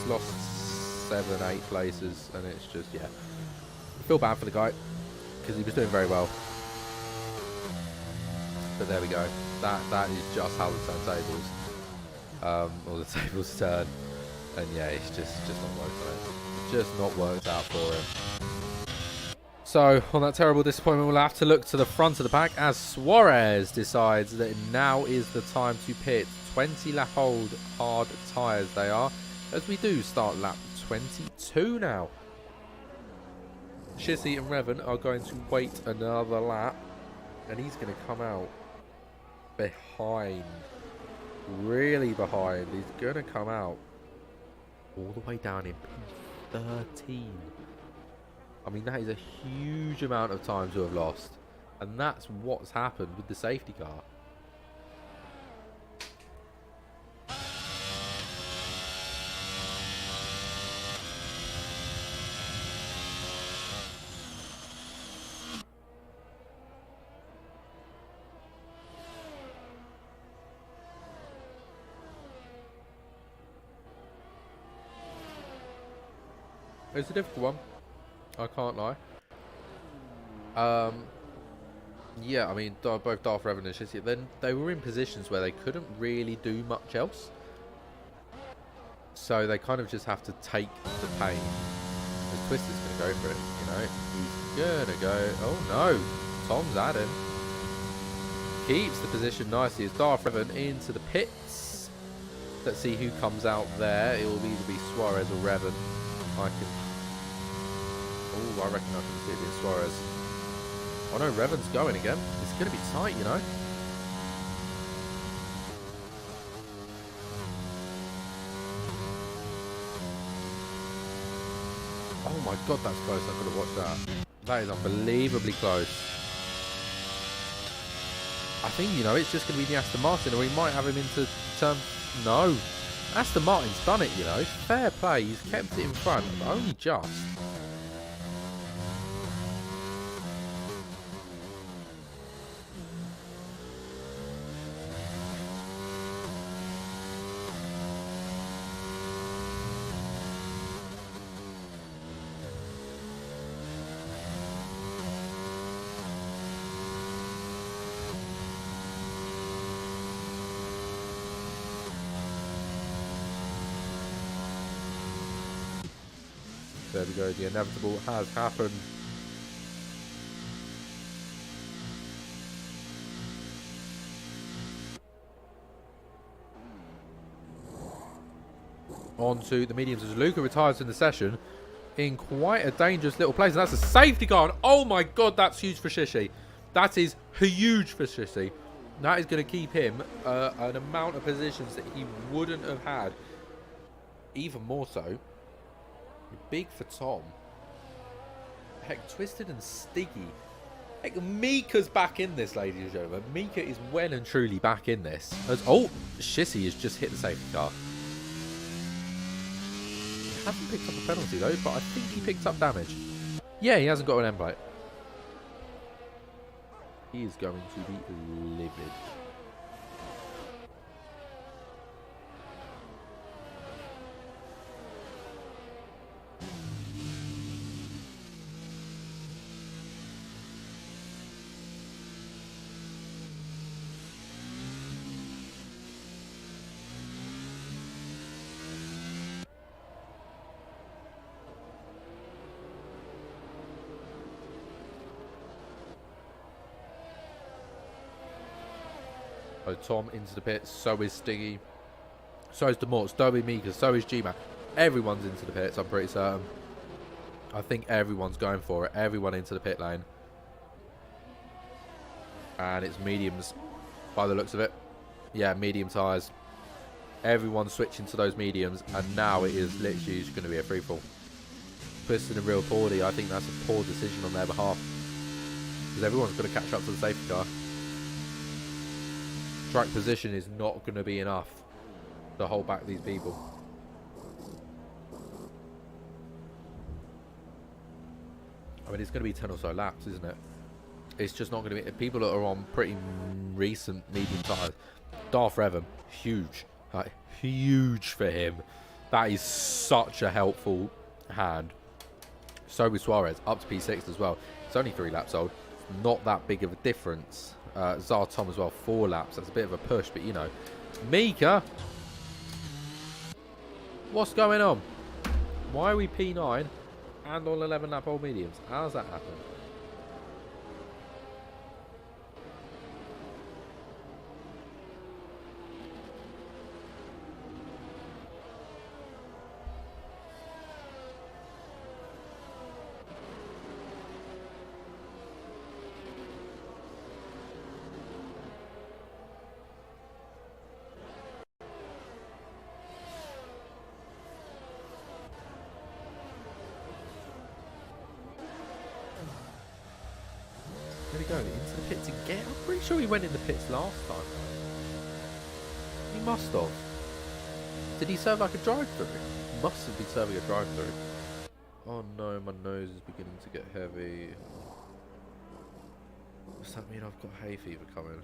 lost 7, 8 places, and it's just, yeah. I feel bad for the guy because he was doing very well. But there we go. That is just how the turntables, or the tables turn. And yeah, it's just not worked out. Just not worked out for him. So, on that terrible disappointment, we'll have to look to the front of the pack as Suarez decides that now is the time to pit. 20 lap old hard tyres they are, as we do start lap 22 now. Shizzy and Revan are going to wait another lap, and he's going to come out behind. Really behind. He's going to come out all the way down in P13. I mean, that is a huge amount of time to have lost. And that's what's happened with the safety car. It's a difficult one. I can't lie. Yeah, I mean, both Darth Revan and Shizzy, then they were in positions where they couldn't really do much else. So they kind of just have to take the pain. The Twister's going to go for it, you know. He's going to go. Oh, no. Tom's at him. Keeps the position nicely as Darth Revan into the pits. Let's see who comes out there. It will either be Suarez or Revan. I reckon I can see it being Suarez. Oh no, Revan's going again. It's going to be tight, you know. Oh my god, that's close. I could have watched that. That is unbelievably close. I think, you know, it's just going to be the Aston Martin, or he might have him into turn... No. Aston Martin's done it, you know. Fair play. He's kept it in front, but only just. There we go, the inevitable has happened. On to the mediums as Luca retires in the session in quite a dangerous little place. And that's a safety car. And oh my god, that's huge for Shishi. That is huge for Shishi. That is going to keep him an amount of positions that he wouldn't have had. Even more so. Big for Tom. Heck, Twisted and Stiggy. Heck, Mika's back in this, ladies and gentlemen. Mika is well and truly back in this. Oh, Shissy has just hit the safety car. He hasn't picked up a penalty, though, but I think he picked up damage. Yeah, he hasn't got an end plate. He is going to be livid. So Tom into the pits, so is Stiggy, so is Demort, so is Mika, so is G-Man. Everyone's into the pits, I'm pretty certain. I think everyone's going for it. Everyone into the pit lane. And it's mediums by the looks of it. Yeah, medium tyres. Everyone's switching to those mediums, and now it is literally just going to be a free-fall. Twisted and real poorly. I think that's a poor decision on their behalf. Because everyone's going to catch up to the safety car. Track position is not going to be enough to hold back these people. I mean, it's going to be 10 or so laps, isn't it? It's just not going to be... People that are on pretty recent medium tyres. Darth Revan, huge. Like, huge for him. That is such a helpful hand. So with Suarez, up to P6 as well. It's only 3 laps old. Not that big of a difference. Zar Tom as well, 4 laps. That's a bit of a push, but you know. Mika! What's going on? Why are we P9 and on 11 lap old mediums? How's that happen? Where'd he go? Into the pits again? I'm pretty sure he went in the pits last time. He must have. Did he serve like a drive-through? Must have been serving a drive-through. Oh no, my nose is beginning to get heavy. Does that mean I've got hay fever coming?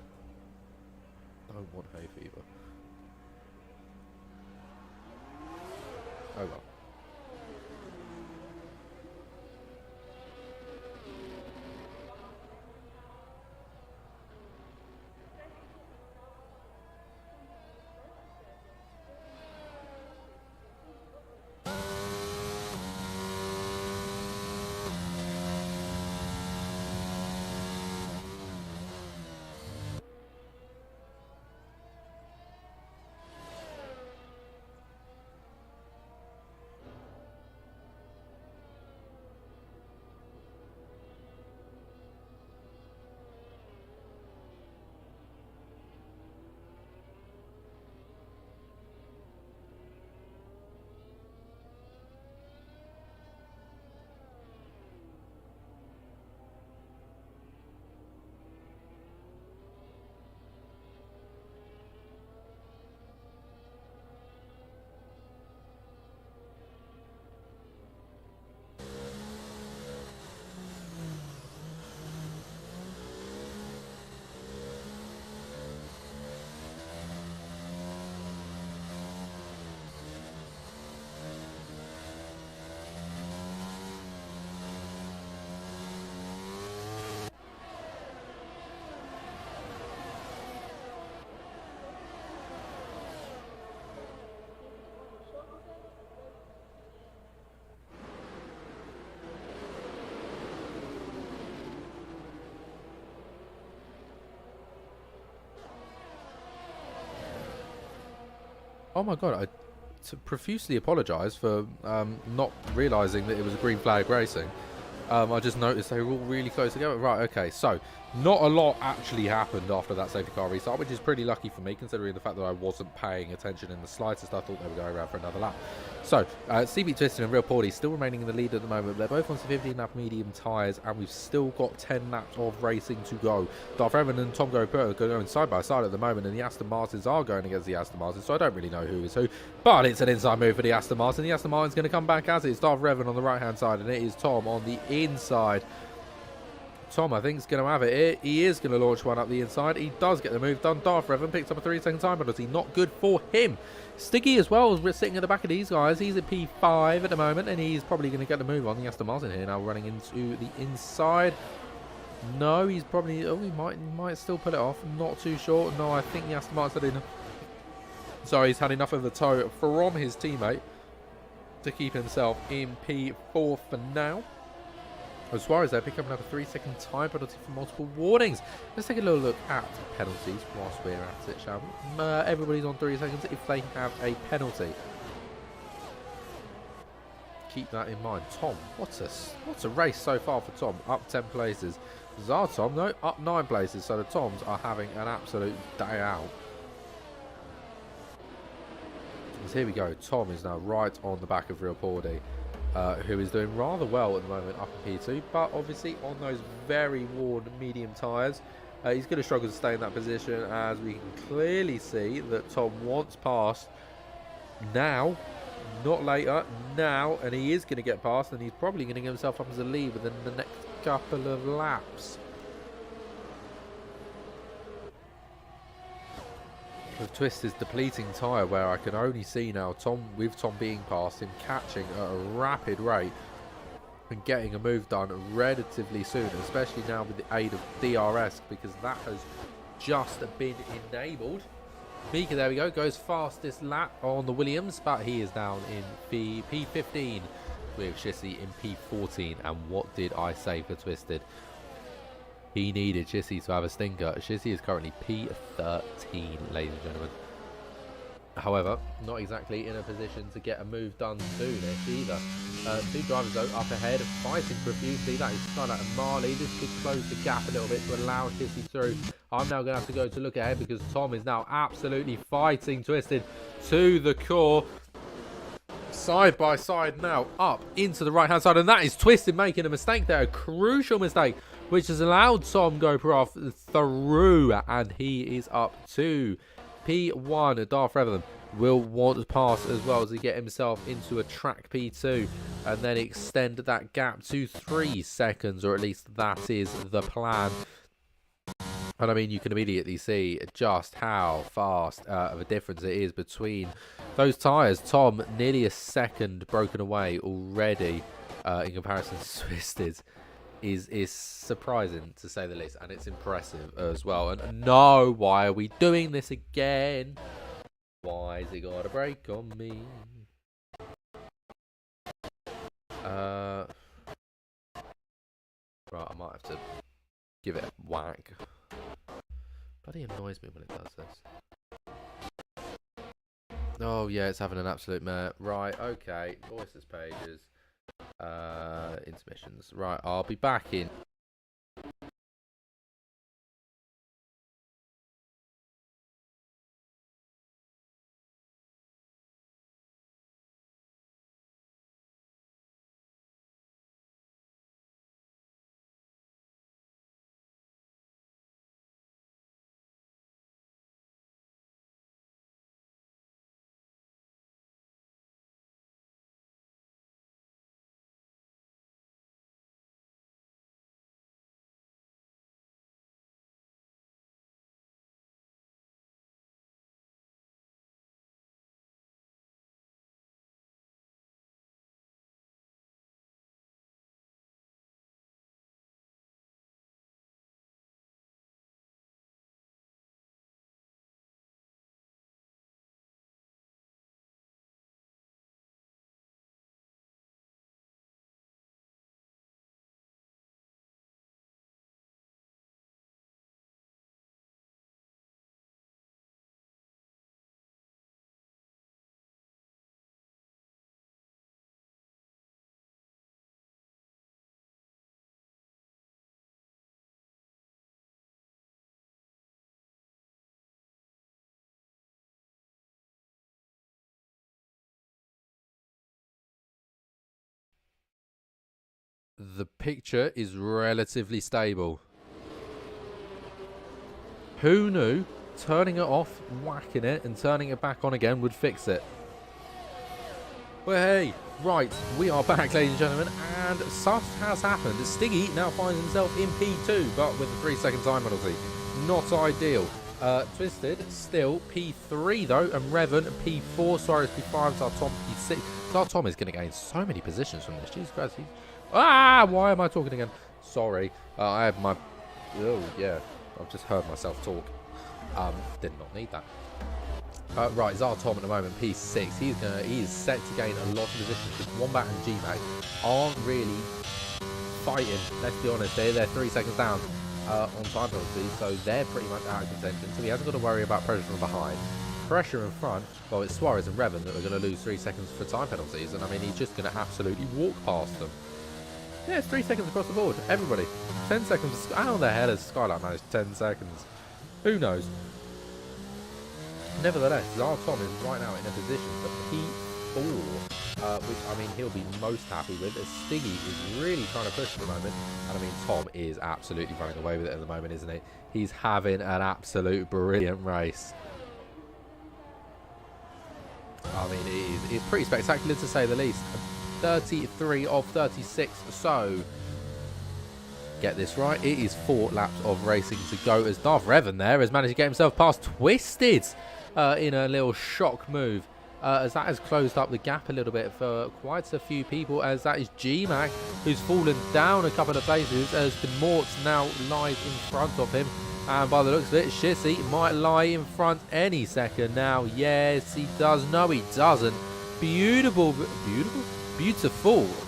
I don't want hay fever. Oh well. Oh my god, I profusely apologise for not realising that it was a green flag racing. I just noticed they were all really close together. Right, okay, so not a lot actually happened after that safety car restart, which is pretty lucky for me considering the fact that I wasn't paying attention in the slightest. I thought they were going around for another lap. So, CB Twisted and Real Porty still remaining in the lead at the moment. They're both on 15 lap medium tyres, and we've still got 10 laps of racing to go. Darth Evan and Tom Go are going side by side at the moment, and the Aston Martins are going against the Aston Martins, so I don't really know who is who. But it's an inside move for the Aston Martin. The Aston Martin's going to come back as it is. Darth Evan on the right-hand side, and it is Tom on the inside. Tom, I think, is going to have it here. He is going to launch one up the inside. He does get the move done. Darth Revan picks up a 3-second time penalty. Not good for him. Sticky as well, we're sitting at the back of these guys. He's at P5 at the moment, and he's probably going to get the move on the Aston Martin here. Now running into the inside. No, he's probably... Oh, he might still pull it off. Not too sure. No, I think the Aston Martin's had enough. Sorry, he's had enough of the tow from his teammate to keep himself in P4 for now. As far as they pick up another 3-second time penalty for multiple warnings. Let's take a little look at penalties whilst we're at it, shall we? Everybody's on 3 seconds if they have a penalty. Keep that in mind. Tom, what's a race so far for Tom? Up 10 places. Tom, no, up 9 places. So the Toms are having an absolute day out. So here we go. Tom is now right on the back of Real Porty. Who is doing rather well at the moment up in P2, but obviously on those very worn medium tyres, he's going to struggle to stay in that position, as we can clearly see that Tom wants past now, not later, now, and he is going to get past, and he's probably going to get himself up as a lead within the next couple of laps. With Twisted's depleting tyre, where I can only see now Tom being past him, catching at a rapid rate and getting a move done relatively soon, especially now with the aid of DRS, because that has just been enabled. Mika, there we go, goes fastest lap on the Williams, but he is down in P15 with Shissy in P14. And what did I say for Twisted? He needed Shissy to have a stinker. Shissy is currently P13, ladies and gentlemen. However, not exactly in a position to get a move done soon either. Two drivers though up ahead, fighting profusely. That is Stunner and Marley. This could close the gap a little bit to allow Shissy through. I'm now going to have to go to look ahead because Tom is now absolutely fighting Twisted to the core. Side by side now, up into the right-hand side, and that is Twisted making a mistake there, a crucial mistake, which has allowed Tom go through, and he is up to P1. Darth Revan will want to pass as well as he get himself into a track P2 and then extend that gap to 3 seconds, or at least that is the plan. And I mean, you can immediately see just how fast of a difference it is between those tyres. Tom nearly a second broken away already in comparison to Twisted is surprising, to say the least, and it's impressive as well. And no, why are we doing this again? Why is it got to break on me? Right, I might have to give it a whack. Bloody annoys me when it does this. Oh yeah, it's having an absolute mare. Right, okay. Voices pages. Intermissions. Right, I'll be back in The picture is relatively stable. Who knew turning it off, whacking it, and turning it back on again would fix it? Well, hey, right, we are back, ladies and gentlemen, and such has happened. Stiggy now finds himself in P2, but with a 3-second time penalty. Not ideal. Twisted still P3 though, and Revan P4. Suarez P5, Zartom P6. Zartom is going to gain so many positions from this. Jesus Christ. Why am I talking again? Sorry. I have my... Oh, yeah. I've just heard myself talk. Did not need that. Right, Zartom at the moment, P6. He is set to gain a lot of positions because Wombat and G-Mac aren't really fighting. Let's be honest, they're 3 seconds down on time penalties, so they're pretty much out of contention. So he hasn't got to worry about pressure from behind. Pressure in front, well, it's Suarez and Revan that are going to lose 3 seconds for time penalties, and I mean, he's just going to absolutely walk past them. Yeah, it's 3 seconds across the board. Everybody. 10 seconds. How the hell has Skylight managed 10 seconds? Who knows? Nevertheless, Zartom is right now in a position for P4, which, I mean, he'll be most happy with, as Stiggy is really trying to push at the moment. And, I mean, Tom is absolutely running away with it at the moment, isn't he? He's having an absolute brilliant race. I mean, it's pretty spectacular to say the least. 33 of 36, so get this right, it is 4 laps of racing to go as Darth Revan there has managed to get himself past Twisted in a little shock move, as that has closed up the gap a little bit for quite a few people, as that is G-Mac who's fallen down a couple of places, as the Morts now lies in front of him, and by the looks of it, Shissy might lie in front any second now. Yes, he does. No, he doesn't. Beautiful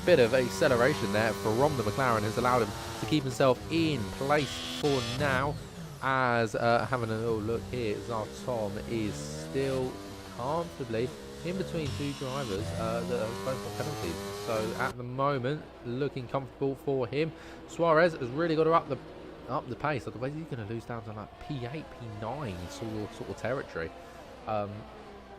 bit of acceleration there from the McLaren has allowed him to keep himself in place for now, as having a little look here, Zartom is still comfortably in between 2 drivers that are both on penalties, so at the moment looking comfortable for him. Suarez has really got to up the pace, otherwise he's going to lose down to like P8, P9 sort of territory.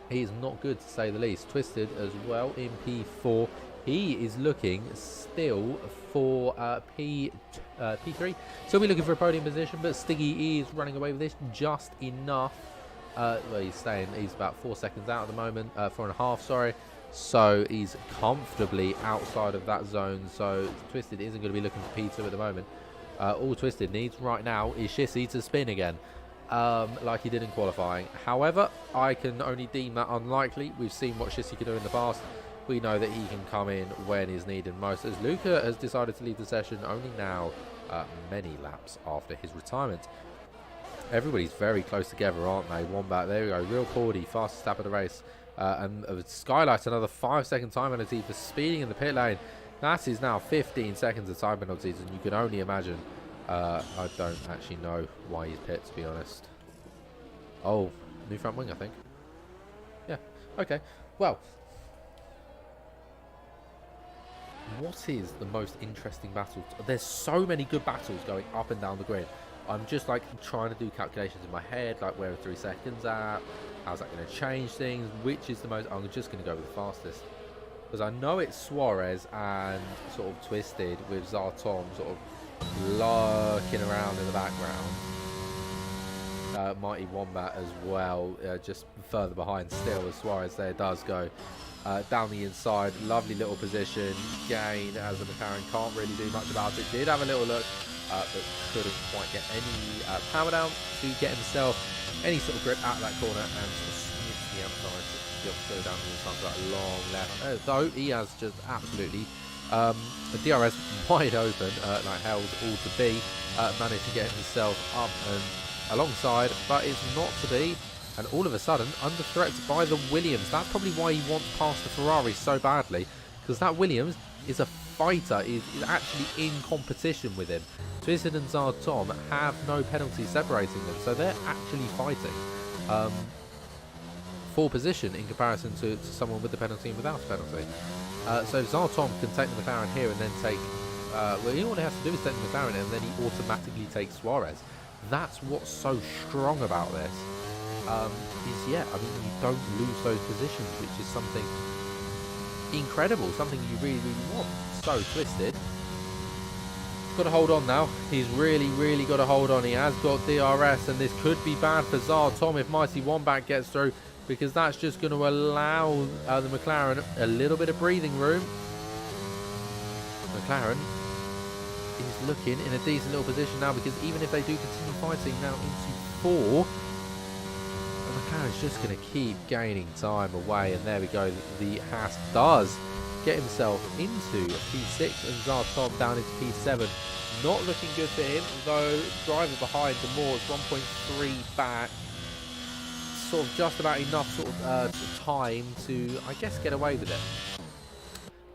He is not good to say the least. Twisted as well in P4. He is looking still for P3. Still be looking for a podium position, but Stiggy is running away with this just enough. Well, he's about 4 seconds out at the moment, 4.5, sorry. So he's comfortably outside of that zone. So Twisted isn't going to be looking for P2 at the moment. All Twisted needs right now is Shissy to spin again, like he did in qualifying. However, I can only deem that unlikely. We've seen what Shissy can do in the past. We know that he can come in when he's needed most, as Luca has decided to leave the session only now, many laps after his retirement. Everybody's very close together, aren't they? Wombat, there we go, real Cordy, fastest lap of the race. And Skylight, another 5-second time penalty for speeding in the pit lane. That is now 15 seconds of time penalties, and you can only imagine. I don't actually know why he's pit, to be honest. Oh, new front wing, I think. Yeah, okay. Well, what is the most interesting battle? There's so many good battles going up and down the grid. I'm just like trying to do calculations in my head, like where are 3 seconds at? How's that going to change things? Which is the most... I'm just going to go with the fastest. Because I know it's Suarez and sort of Twisted with Zartom sort of lurking around in the background. Mighty Wombat as well, just further behind still, as Suarez there does go down the inside. Lovely little position gain, as the McLaren can't really do much about it. Did have a little look, but couldn't quite get any power down to get himself any sort of grip at that corner, and sort of snips the outside to go down the inside for that long left. Though he has just absolutely the DRS wide open, like hell's all to be, managed to get himself up and alongside, but it's not to be, and all of a sudden under threat by the Williams. That's probably why he wants past the Ferrari so badly, because that Williams is a fighter, is actually in competition with him. Twisted and Zartom have no penalties separating them, so they're actually fighting for position in comparison to someone with the penalty and without a penalty. So Zartom can take the McLaren here and then take, well, all he has to do is take the McLaren and then he automatically takes Suarez. That's what's so strong about this. Yeah, I mean, you don't lose those positions, which is something incredible, something you really, really want. So Twisted got to hold on now. He's really got to hold on. He has got DRS, and this could be bad for Zar Tom if Mighty Wombat gets through, because that's just going to allow the McLaren a little bit of breathing room. McLaren is looking in a decent little position now, because even if they do continue fighting now into 4, the McLaren's just going to keep gaining time away. And there we go. The Haas does get himself into P6 and Zar Tom down into P7. Not looking good for him, though driver behind the Moors 1.3 back. Sort of just about enough sort of time to, I guess, get away with it.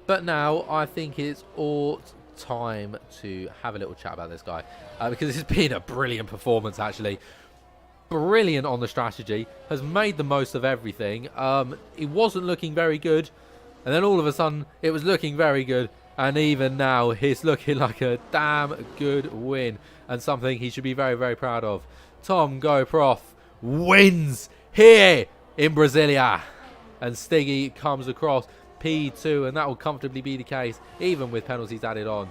But now I think it's all time to have a little chat about this guy, because it's been a brilliant performance, actually. Brilliant on the strategy, has made the most of everything. It wasn't looking very good, and then all of a sudden it was looking very good, and even now it's looking like a damn good win and something he should be very proud of. Tom Go Prof wins here in Brasilia, and Stiggy comes across P2, and that will comfortably be the case even with penalties added on.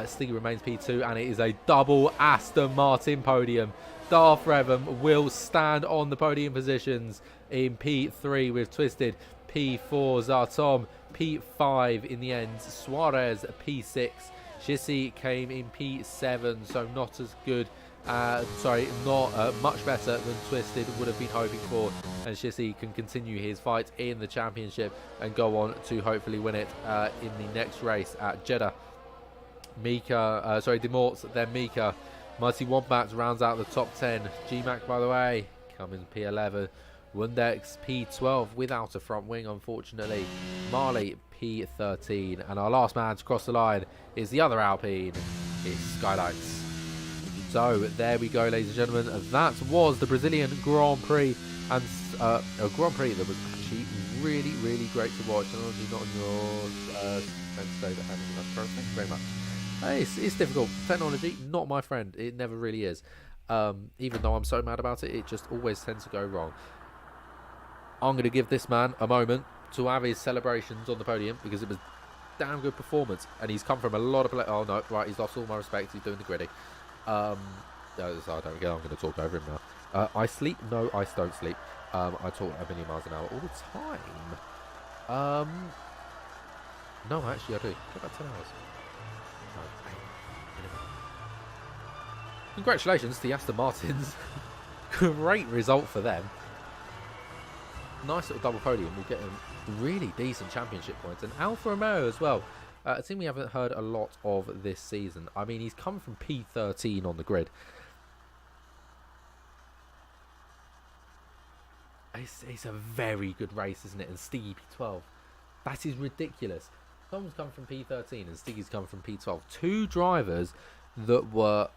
Stiggy remains P2, and it is a double Aston Martin podium. Darth Revan will stand on the podium positions in P3 with Twisted, P4 Zartom, P5 in the end Suarez, P6. Shissy came in P7, so not as good, not much better than Twisted would have been hoping for, and Shissy can continue his fight in the championship and go on to hopefully win it in the next race at Jeddah. Demorts, then Mika. Mighty Wombat rounds out the top 10. GMAC, by the way, coming P11. Wundex P12 without a front wing, unfortunately. Marley P13. And our last man to cross the line is the other Alpine, is Skylights. So there we go, ladies and gentlemen. That was the Brazilian Grand Prix, and a Grand Prix that was actually really great to watch. And obviously not on your Wednesday, but having enough progress. Thank you very much. It's difficult. Technology, not my friend. It never really is. Even though I'm so mad about it, it just always tends to go wrong. I'm going to give this man a moment to have his celebrations on the podium, because it was a damn good performance. And he's come from a lot of... Oh, no. Right, he's lost all my respect. He's doing the gritty. No, I don't get. I'm going to talk over him now. I sleep. No, I don't sleep. I talk a million miles an hour all the time. No, actually, I do. About 10 hours. Congratulations to the Aston Martins. Great result for them. Nice little double podium. We'll get them really decent championship points. And Alfa Romeo as well. A team we haven't heard a lot of this season. I mean, he's come from P13 on the grid. It's a very good race, isn't it? And Stiggy P12. That is ridiculous. Tom's come from P13 and Stiggy's come from P12. Two drivers that were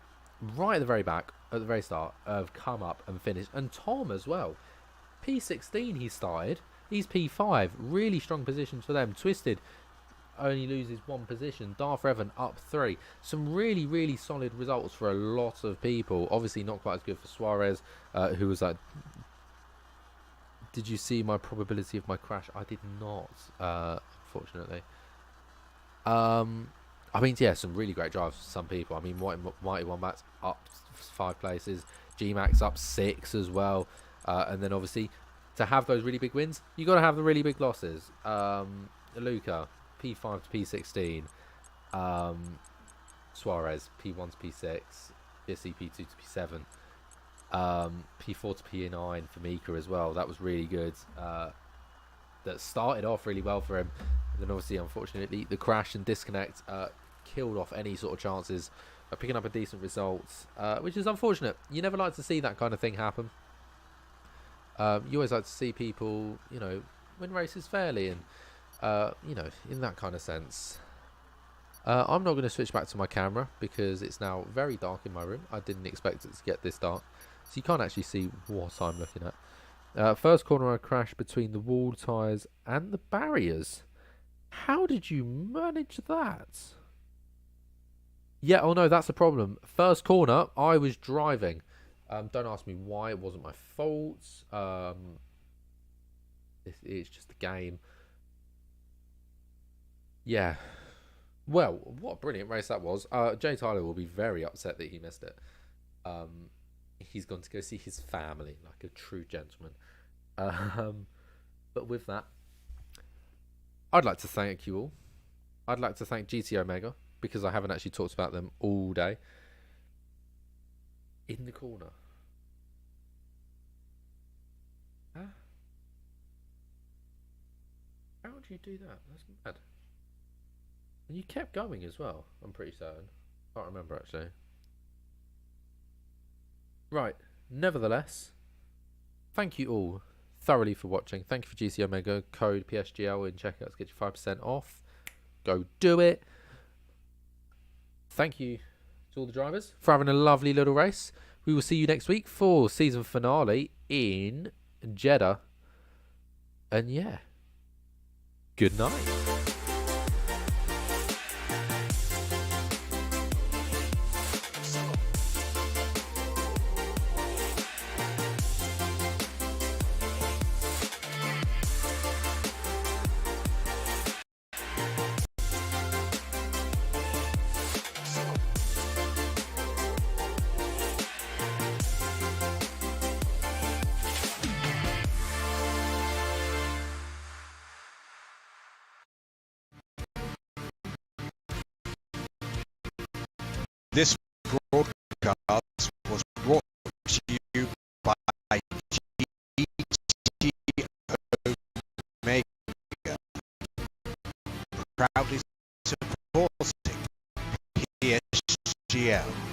right at the very back, at the very start, have come up and finished. And Tom as well. P16 he started. He's P5. Really strong positions for them. Twisted only loses one position. Darth Revan up 3. Some really solid results for a lot of people. Obviously not quite as good for Suarez, who was like... Did you see my probability of my crash? I did not, unfortunately. I mean, yeah, some really great drives for some people. I mean, Mighty Wombat's up 5 places. GMAX up 6 as well. And then obviously, to have those really big wins, you got to have the really big losses. Luca, P5 to P16. Suarez, P1 to P6. Jesse, P2 to P7. P4 to P9 for Mika as well. That was really good. That started off really well for him. And then obviously, unfortunately, the crash and disconnect killed off any sort of chances of picking up a decent result, which is unfortunate. You never like to see that kind of thing happen. You always like to see people, you know, win races fairly and, you know, in that kind of sense. I'm not going to switch back to my camera because it's now very dark in my room. I didn't expect it to get this dark. So you can't actually see what I'm looking at. First corner I crashed between the wall tyres and the barriers. How did you manage that? Yeah, oh no, that's the problem. First corner, I was driving. Don't ask me why. It wasn't my fault. It's just a game. Yeah. Well, what a brilliant race that was. Jay Tyler will be very upset that he missed it. Um, he's gone to go see his family like a true gentleman. Um, but with that, I'd like to thank you all. I'd like to thank GT Omega because I haven't actually talked about them all day. In the corner. Huh? How would you do that? That's mad. And you kept going as well, I'm pretty certain. Can't remember actually. Right. Nevertheless, thank you all thoroughly for watching. Thank you for GC Omega. Code PSGL in checkout to get you 5% off. Go do it. Thank you to all the drivers for having a lovely little race. We will see you next week for season finale in Jeddah. And yeah, good night. This broadcast was brought to you by GT Omega, proudly supporting PSGL.